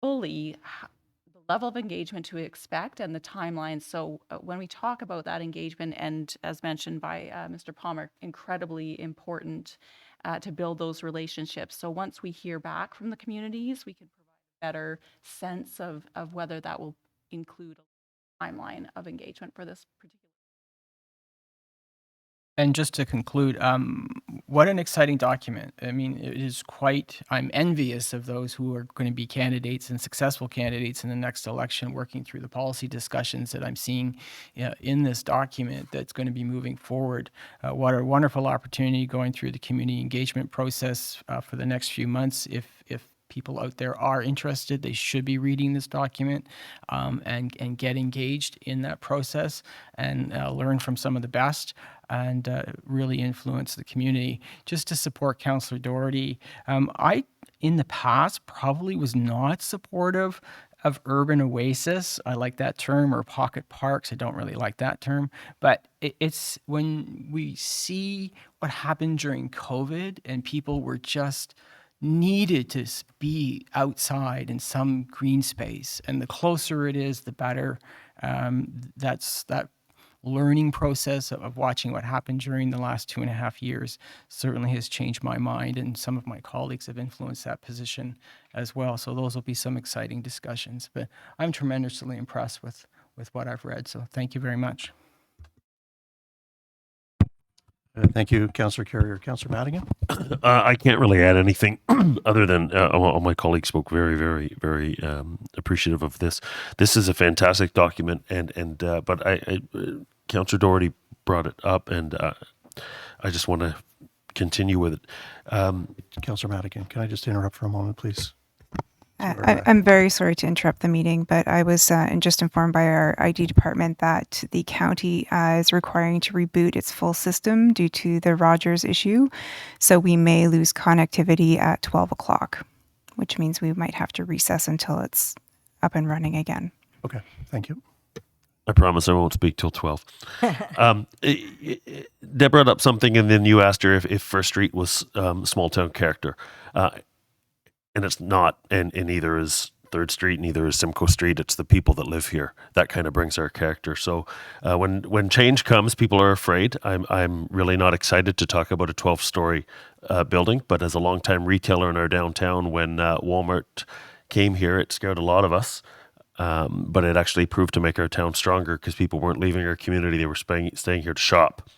fully the level of engagement to expect and the timeline. So when we talk about that engagement, and as mentioned by Mr. Palmer, incredibly important to build those relationships. So once we hear back from the communities, we can provide a better sense of whether that will include a timeline of engagement for this particular. And just to conclude, what an exciting document. I mean, it is quite, I'm envious of those who are going to be candidates and successful candidates in the next election, working through the policy discussions that I'm seeing in this document that's going to be moving forward. What a wonderful opportunity going through the community engagement process for the next few months. If people out there are interested, they should be reading this document and get engaged in that process and learn from some of the best and really influence the community. Just to support Councillor Doherty, I, in the past, probably was not supportive of urban oasis. I like that term, or pocket parks. I don't really like that term. But it's when we see what happened during COVID and people were just needed to be outside in some green space. And the closer it is, the better. That's that learning process of watching what happened during the last 2.5 years certainly has changed my mind, and some of my colleagues have influenced that position as well. So those will be some exciting discussions. But I'm tremendously impressed with what I've read. So thank you very much. Thank you, Councillor Carrier. Councillor Madigan? I can't really add anything other than all my colleagues spoke very, very, very appreciative of this. This is a fantastic document, but I Councillor Doherty brought it up, and I just want to continue with it. Councillor Madigan, can I just interrupt for a moment, please? I'm very sorry to interrupt the meeting, but I was just informed by our ID department that the county is requiring to reboot its full system due to the Rogers issue. So we may lose connectivity at 12 o'clock, which means we might have to recess until it's up and running again. Okay, thank you. I promise I won't speak till 12. Deb brought up something, and then you asked her if First Street was small town character. And it's not, and neither is 3rd Street, neither is Simcoe Street. It's the people that live here. That kind of brings our character. So when change comes, people are afraid. I'm really not excited to talk about a 12-story building, but as a longtime retailer in our downtown, when Walmart came here, it scared a lot of us. But it actually proved to make our town stronger because people weren't leaving our community. They were staying here to shop.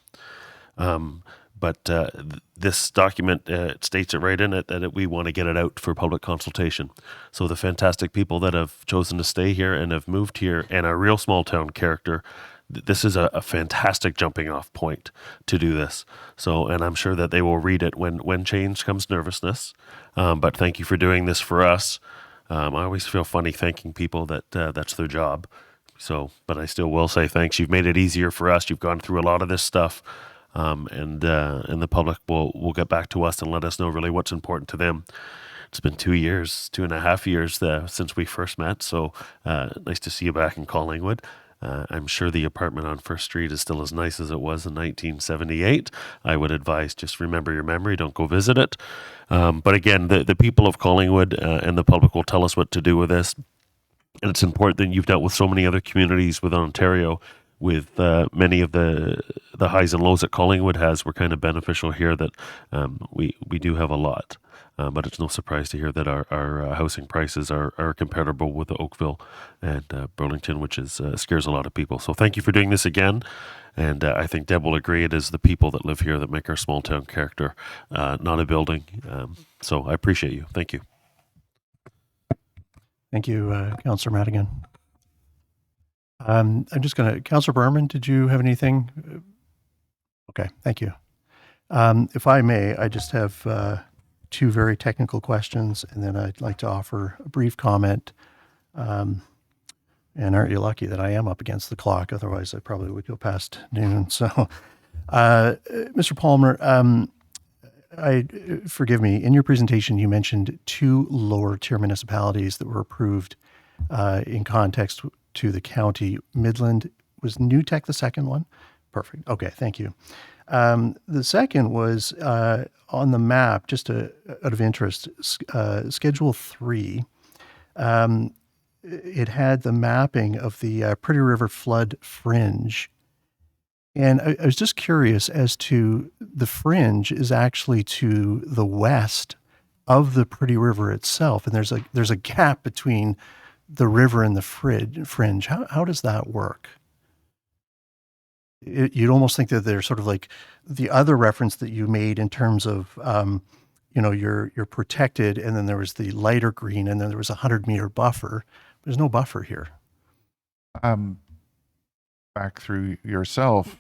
But this document states it right in it that we want to get it out for public consultation. So the fantastic people that have chosen to stay here and have moved here and are real small town character, this is a fantastic jumping off point to do this. So, and I'm sure that they will read it when change comes nervousness. But thank you for doing this for us. I always feel funny thanking people that that's their job. So, but I still will say thanks. You've made it easier for us. You've gone through a lot of this stuff. And the public will get back to us and let us know really what's important to them. It's been 2.5 years since we first met, so nice to see you back in Collingwood. I'm sure the apartment on First Street is still as nice as it was in 1978. I would advise just remember your memory, don't go visit it. But again, the people of Collingwood and the public will tell us what to do with this. And it's important that you've dealt with so many other communities within Ontario, with many of the highs and lows that Collingwood has. We're kind of beneficial here that we do have a lot. But it's no surprise to hear that our housing prices are comparable with the Oakville and Burlington, which scares a lot of people. So thank you for doing this again. And I think Deb will agree it is the people that live here that make our small town character, not a building. So I appreciate you. Thank you. Thank you, Councillor Madigan. I'm just going to, Councillor Berman, did you have anything? Okay, thank you. If I may, I just have two very technical questions, and then I'd like to offer a brief comment. And aren't you lucky that I am up against the clock? Otherwise, I probably would go past noon. So, Mr. Palmer, forgive me, in your presentation, you mentioned 2 lower tier municipalities that were approved in context to the county. Midland, was New Tech the second one? Perfect. Okay, thank you. The second was on the map, just out of interest, Schedule 3. it had the mapping of the Pretty River flood fringe. And I was just curious as to the fringe is actually to the west of the Pretty River itself. And there's a gap between the river and the fringe. How does that work? You'd almost think that they're sort of like the other reference that you made in terms of, you're protected, and then there was the lighter green, and then there was a 100-meter buffer. There's no buffer here. Back through yourself,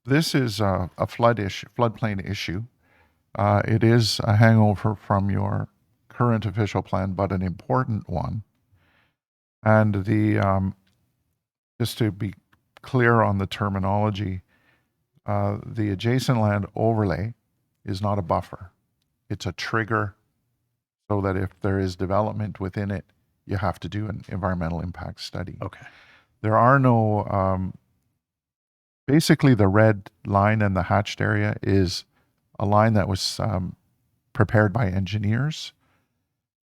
this is a floodplain issue. It is a hangover from your current official plan, but an important one. And just to be clear on the terminology, the adjacent land overlay is not a buffer. It's a trigger so that if there is development within it, you have to do an environmental impact study. Okay. There are no, basically the red line and the hatched area is a line that was prepared by engineers.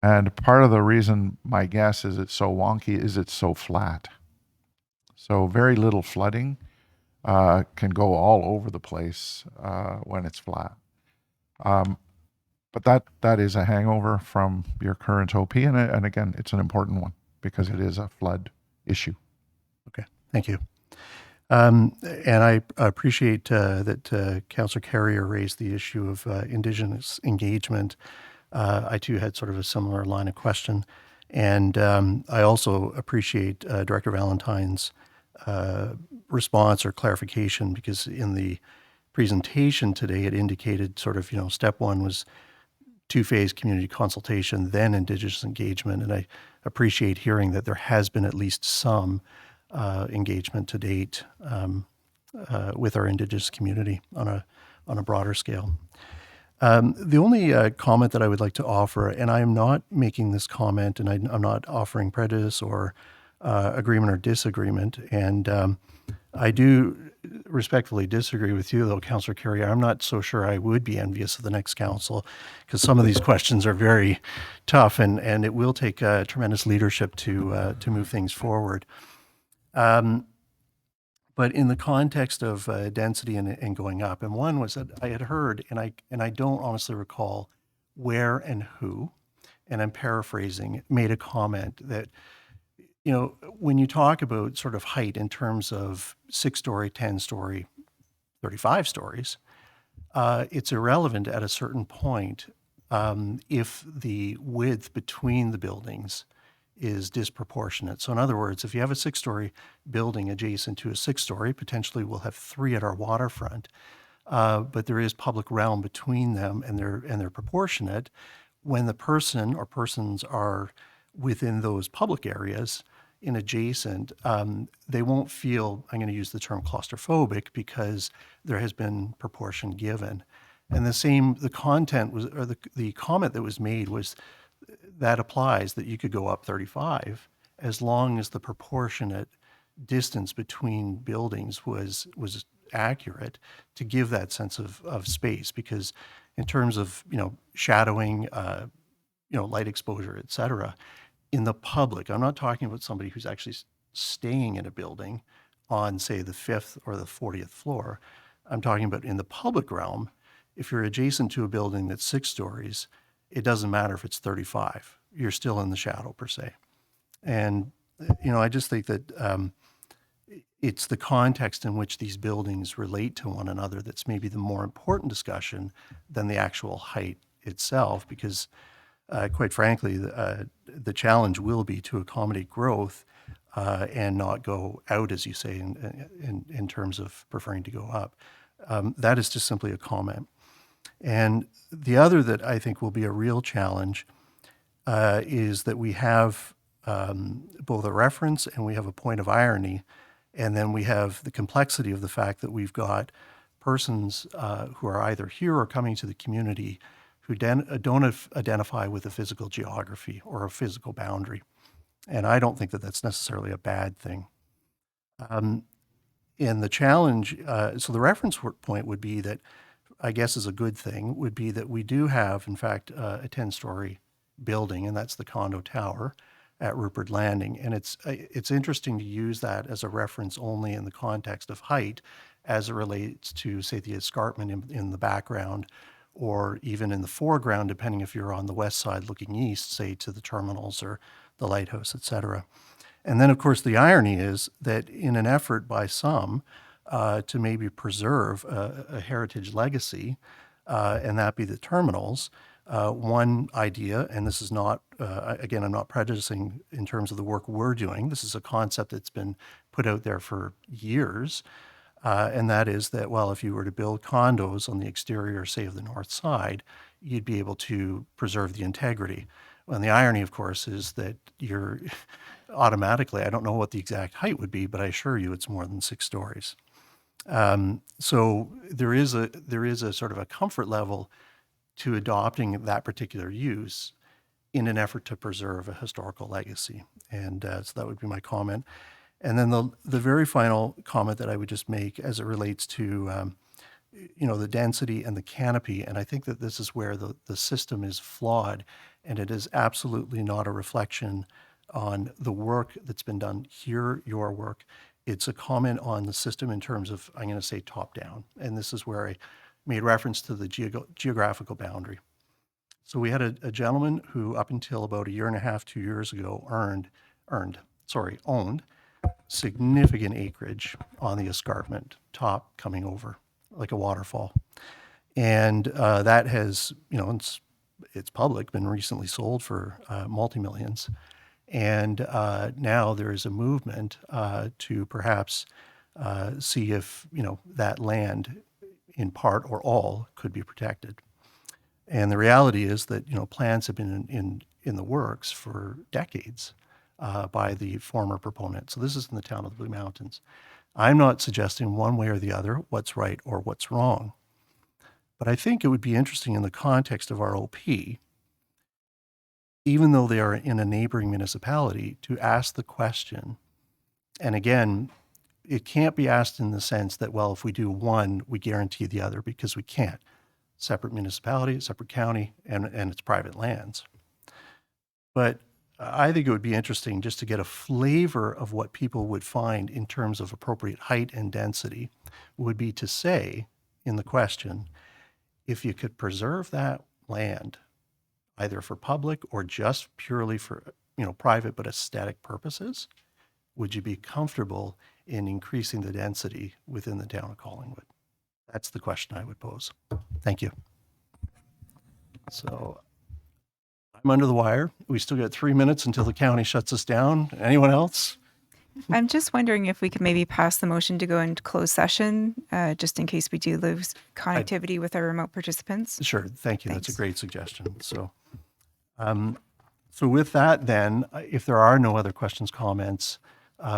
And part of the reason, my guess, is it's so wonky is it's so flat. So very little flooding can go all over the place when it's flat. But that is a hangover from your current OP. And again, it's an important one because it is a flood issue. Okay, thank you. And I appreciate that Councillor Carrier raised the issue of Indigenous engagement. I too had sort of a similar line of question. And I also appreciate Director Valentine's response or clarification, because in the presentation today, it indicated sort of, step one was two-phase community consultation, then Indigenous engagement. And I appreciate hearing that there has been at least some engagement to date with our Indigenous community on a broader scale. The only comment that I would like to offer, and I am not making this comment, and I'm not offering prejudice or agreement or disagreement, and I do respectfully disagree with you, though, Councillor Carrier. I'm not so sure I would be envious of the next council, because some of these questions are very tough, and it will take tremendous leadership to move things forward. But in the context of density and going up, and one was that I had heard, and I don't honestly recall where and who, and I'm paraphrasing, made a comment that, when you talk about sort of height in terms of 6-story, 10-story, 35 stories, it's irrelevant at a certain point if the width between the buildings is disproportionate. So in other words, if you have a 6-story building adjacent to a 6-story, potentially we'll have 3 at our waterfront, but there is public realm between them, and they're proportionate. When the person or persons are within those public areas in adjacent, they won't feel, I'm going to use the term claustrophobic, because there has been proportion given. And the content was, or the comment that was made was, that applies, that you could go up 35 as long as the proportionate distance between buildings was accurate, to give that sense of space. Because in terms of shadowing, light exposure, et cetera, in the public, I'm not talking about somebody who's actually staying in a building on, say, the 5th or the 40th floor. I'm talking about in the public realm. If you're adjacent to a building that's 6 stories, it doesn't matter if it's 35. You're still in the shadow, per se. And, I just think that it's the context in which these buildings relate to one another that's maybe the more important discussion than the actual height itself, because quite frankly, the challenge will be to accommodate growth and not go out, as you say, in terms of preferring to go up. That is just simply a comment. And the other that I think will be a real challenge is that we have both a reference and we have a point of irony, and then we have the complexity of the fact that we've got persons who are either here or coming to the community who don't identify with a physical geography or a physical boundary. And I don't think that that's necessarily a bad thing. And the challenge, so the reference point would be that, I guess is a good thing, would be that we do have, in fact, a 10-story building, and that's the condo tower. at Rupert Landing. And it's interesting to use that as a reference only in the context of height as it relates to, say, the escarpment in the background, or even in the foreground, depending if you're on the west side looking east, say to the terminals or the lighthouse, et cetera. And then, of course, the irony is that in an effort by some to maybe preserve a heritage legacy, and that be the terminals, one idea, and this is not, again, I'm not prejudicing in terms of the work we're doing, this is a concept that's been put out there for years, and that is that, well, if you were to build condos on the exterior, say, of the north side, you'd be able to preserve the integrity. And the irony, of course, is that you're automatically, I don't know what the exact height would be, but I assure you it's more than 6 stories. So there is a sort of a comfort level to adopting that particular use in an effort to preserve a historical legacy. And so that would be my comment. And then the very final comment that I would just make as it relates to the density and the canopy, and I think that this is where the system is flawed, and it is absolutely not a reflection on the work that's been done here, your work. It's a comment on the system in terms of, I'm going to say, top down. And this is where I made reference to the geographical boundary. So we had a gentleman who, up until about a year and a half, 2 years ago, owned significant acreage on the escarpment, top coming over like a waterfall. And that has, it's public, been recently sold for multi-millions. And now there is a movement to perhaps see if, that land in part or all could be protected. And the reality is that, plans have been in the works for decades by the former proponent. So this is in the town of the Blue Mountains. I'm not suggesting one way or the other what's right or what's wrong. But I think it would be interesting in the context of our OP, even though they are in a neighboring municipality, to ask the question. And again, it can't be asked in the sense that, well, if we do one, we guarantee the other, because we can't. Separate municipality, separate county, and it's private lands. But I think it would be interesting just to get a flavor of what people would find in terms of appropriate height and density, would be to say in the question, if you could preserve that land, either for public or just purely for, private but aesthetic purposes, would you be comfortable in increasing the density within the town of Collingwood? That's the question I would pose. Thank you. So I'm under the wire. We still got 3 minutes until the county shuts us down. Anyone else? I'm just wondering if we could maybe pass the motion to go into closed session, just in case we do lose connectivity with our remote participants. Sure. Thank you. Thanks. That's a great suggestion. So, so with that, then, if there are no other questions, comments,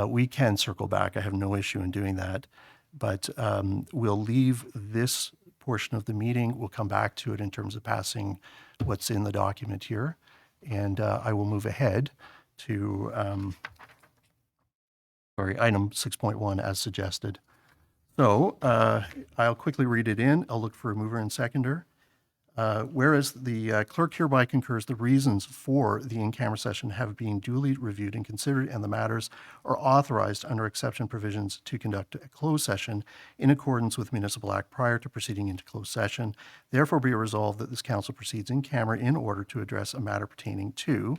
we can circle back. I have no issue in doing that. But we'll leave this portion of the meeting. We'll come back to it in terms of passing what's in the document here. And I will move ahead to item 6.1 as suggested. So I'll quickly read it in. I'll look for a mover and seconder. Whereas the clerk hereby concurs the reasons for the in-camera session have been duly reviewed and considered, and the matters are authorized under exception provisions to conduct a closed session in accordance with Municipal Act prior to proceeding into closed session. Therefore be it resolved that this council proceeds in camera in order to address a matter pertaining to,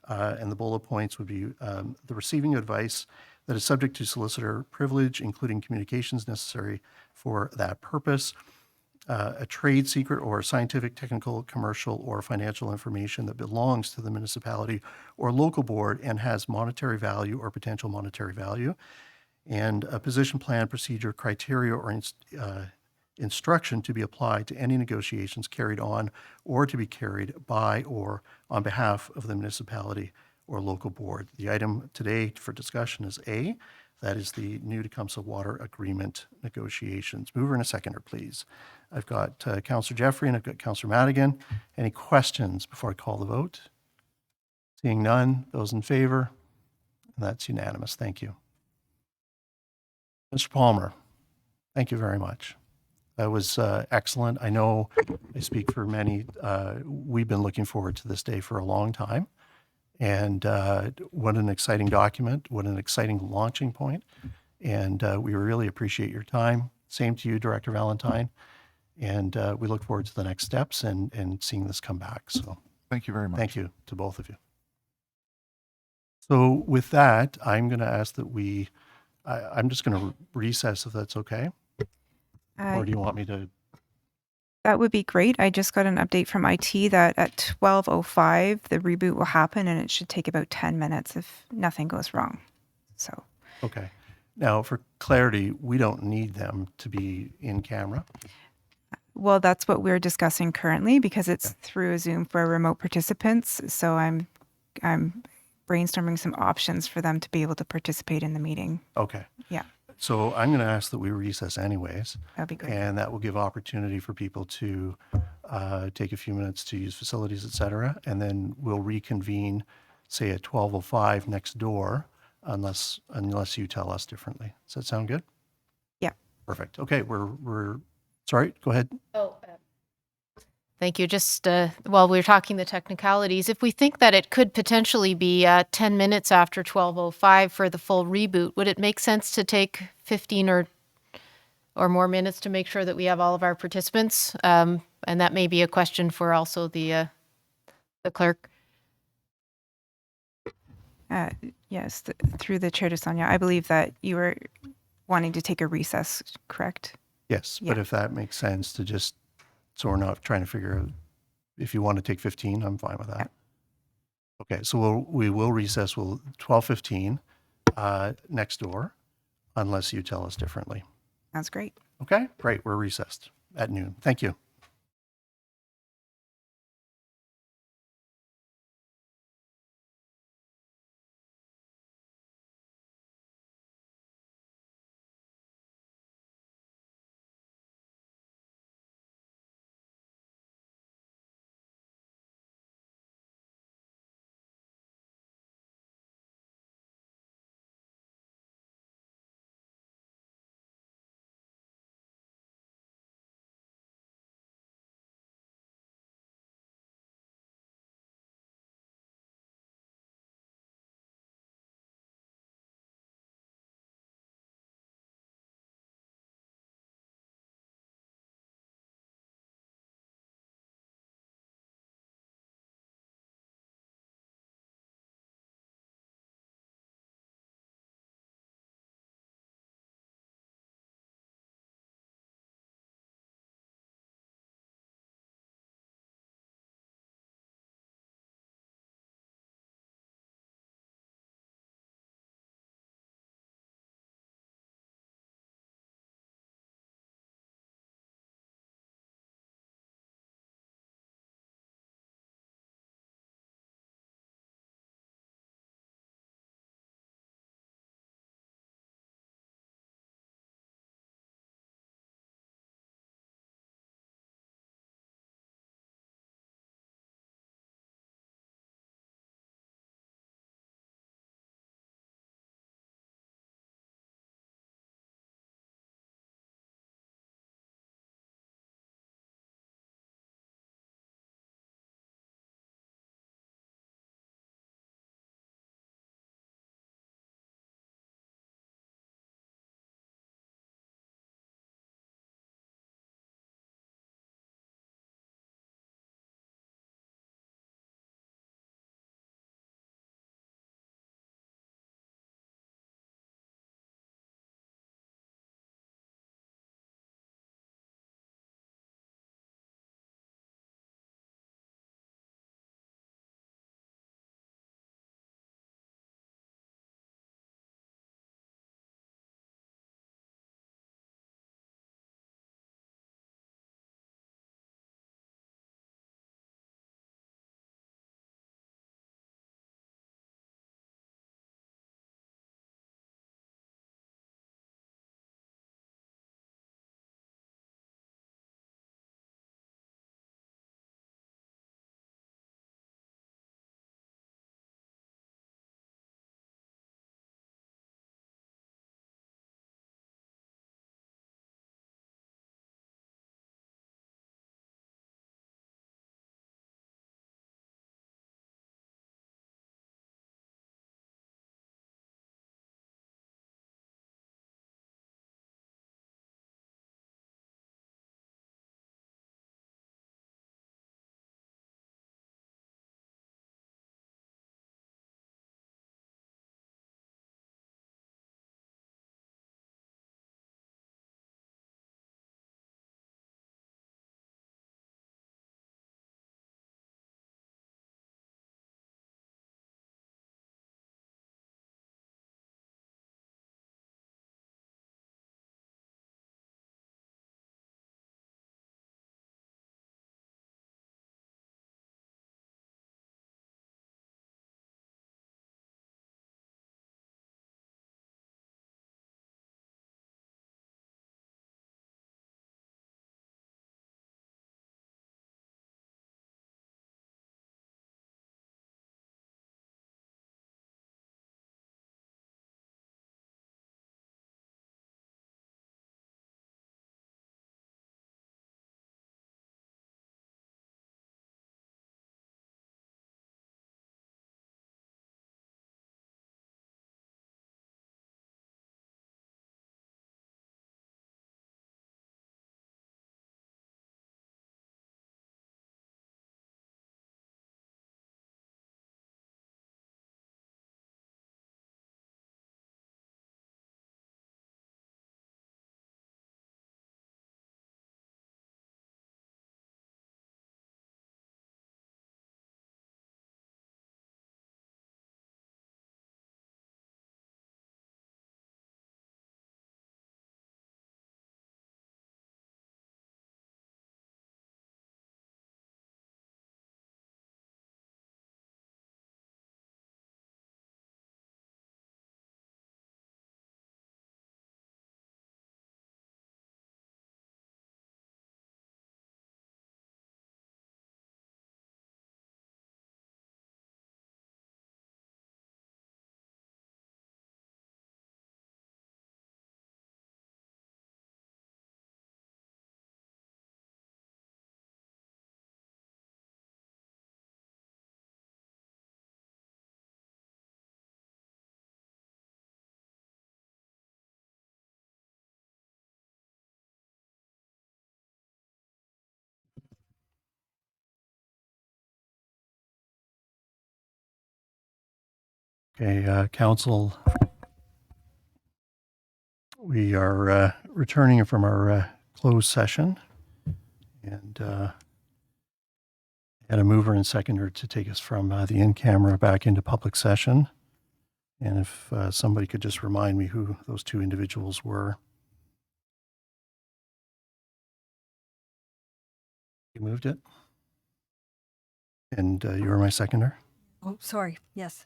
and the bullet points would be the receiving advice that is subject to solicitor privilege, including communications necessary for that purpose, a trade secret or scientific, technical, commercial, or financial information that belongs to the municipality or local board and has monetary value or potential monetary value, and a position plan, procedure, criteria, or instruction to be applied to any negotiations carried on or to be carried by or on behalf of the municipality or local board. The item today for discussion is A. That is the new Tecumseh Water Agreement negotiations. Mover and a seconder, please. I've got Councillor Jeffrey and I've got Councillor Madigan. Any questions before I call the vote? Seeing none, those in favor? And that's unanimous. Thank you. Mr. Palmer, thank you very much. That was excellent. I know I speak for many. We've been looking forward to this day for a long time. And what an exciting document, what an exciting launching point. And we really appreciate your time. Same to you, Director Valentine. And we look forward to the next steps and seeing this come back. So Thank you very much. thank you to both of you. So with that, I'm going to ask that I'm just going to recess if that's okay. Or do you want me to? That would be great. I just got an update from IT that at 12:05 the reboot will happen, and it should take about 10 minutes if nothing goes wrong. So Okay. Now, for clarity, we don't need them to be in camera. well, that's what we're discussing currently because it's through a Zoom for remote participants. So I'm brainstorming some options for them to be able to participate in the meeting. Okay. Yeah, So I'm going to ask that we recess anyways. that'd be great. And that will give opportunity for people to take a few minutes to use facilities, et cetera. And then we'll reconvene, say at 12:05 next door, unless you tell us differently. Does that sound good? Yeah. Perfect. Okay, we're sorry, go ahead. Thank you. Just while we were talking the technicalities, if we think that it could potentially be 10 minutes after 12:05 for the full reboot, would it make sense to take 15 or more minutes to make sure that we have all of our participants? And that may be a question for also the clerk. Yes, through the chair to Sonia, I believe that you were wanting to take a recess, correct? Yes, but Yeah. if that makes sense to just, so we're not trying to figure out, if you want to take 15, I'm fine with that. Okay, so we will recess, 12:15 next door, unless you tell us differently. That's great. Okay, great, we're recessed at noon. Thank you. Okay, Council, we are returning from our closed session, and had a mover and seconder to take us from the in-camera back into public session. And if somebody could just remind me who those two individuals were. You moved it? And you were my seconder? Oh, sorry. Yes.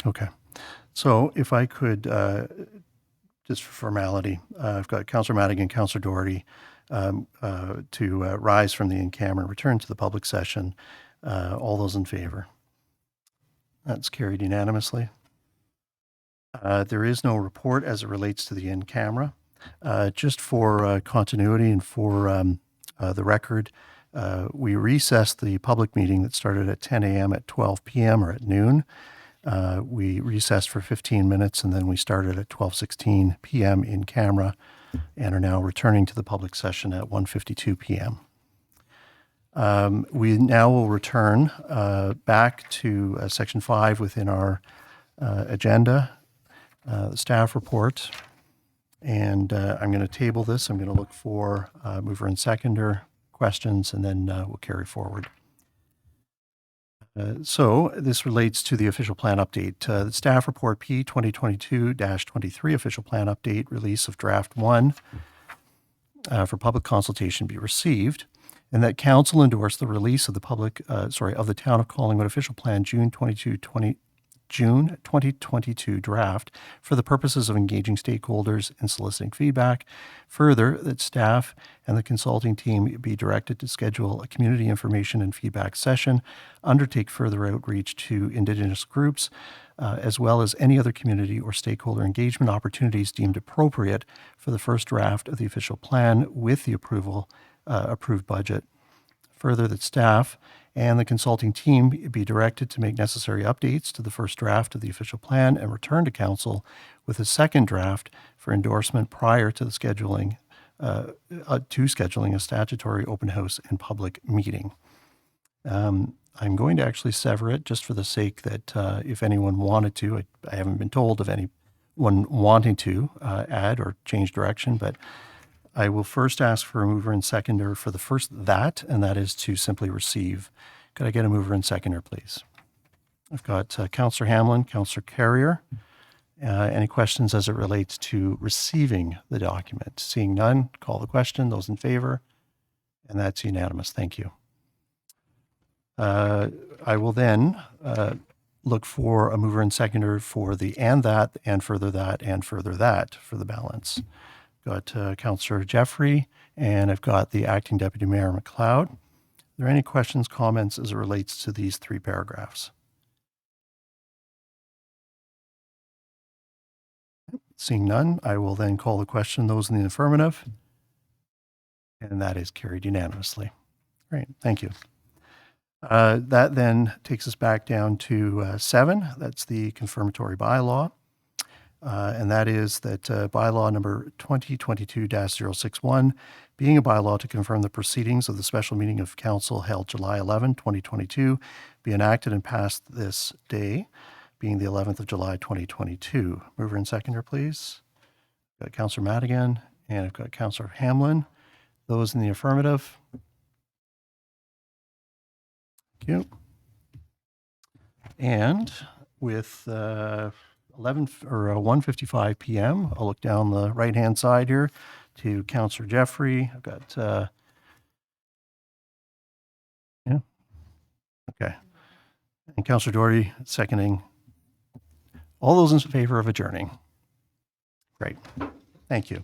Okay. So if I could, just for formality, I've got Councillor Madigan, Councillor Doherty to rise from the in-camera and return to the public session. All those in favor? That's carried unanimously. There is no report as it relates to the in-camera. Just for continuity and for the record, we recessed the public meeting that started at 10 a.m. at 12 p.m. or at noon. We recessed for 15 minutes and then we started at 12:16 p.m. in camera and are now returning to the public session at 1:52 p.m. We now will return back to Section 5 within our agenda, the staff report. And I'm going to table this. I'm going to look for mover and seconder questions, and then we'll carry forward. So this relates to the official plan update. The staff report P 2022-23 official plan update release of draft 1 for public consultation be received, and that council endorse the release of the of the Town of Collingwood official plan June 2022 draft for the purposes of engaging stakeholders and soliciting feedback. Further, that staff and the consulting team be directed to schedule a community information and feedback session, undertake further outreach to Indigenous groups, as well as any other community or stakeholder engagement opportunities deemed appropriate for the first draft of the official plan with the approved budget. Further, that staff and the consulting team be directed to make necessary updates to the first draft of the official plan and return to council with a second draft for endorsement prior to the scheduling a statutory open house and public meeting. I'm going to actually sever it just for the sake that if anyone wanted to, I haven't been told of anyone wanting to add or change direction, but I will first ask for a mover and seconder for the first and that is to simply receive. Could I get a mover and seconder, please? I've got Councillor Hamlin, Councillor Carrier. Any questions as it relates to receiving the document? Seeing none, call the question. Those in favor? And that's unanimous. Thank you. I will then look for a mover and seconder for the and that, and further that, and further that for the balance. Got Councillor Jeffrey, and I've got the Acting Deputy Mayor McLeod. Are there any questions, comments as it relates to these three paragraphs? Seeing none, I will then call the question. Those in the affirmative, and that is carried unanimously. Great, thank you. That then takes us back down to 7. That's the confirmatory bylaw. And that is that bylaw number 2022-061, being a bylaw to confirm the proceedings of the special meeting of council held July 11, 2022, be enacted and passed this day, being the 11th of July, 2022. Mover and seconder, please. I've got Councillor Madigan, and I've got Councillor Hamlin. Those in the affirmative. Thank you. And with 1:55 p.m. I'll look down the right-hand side here to Councillor Jeffrey. I've got, okay. And Councillor Doherty seconding. All those in favor of adjourning? Great. Thank you.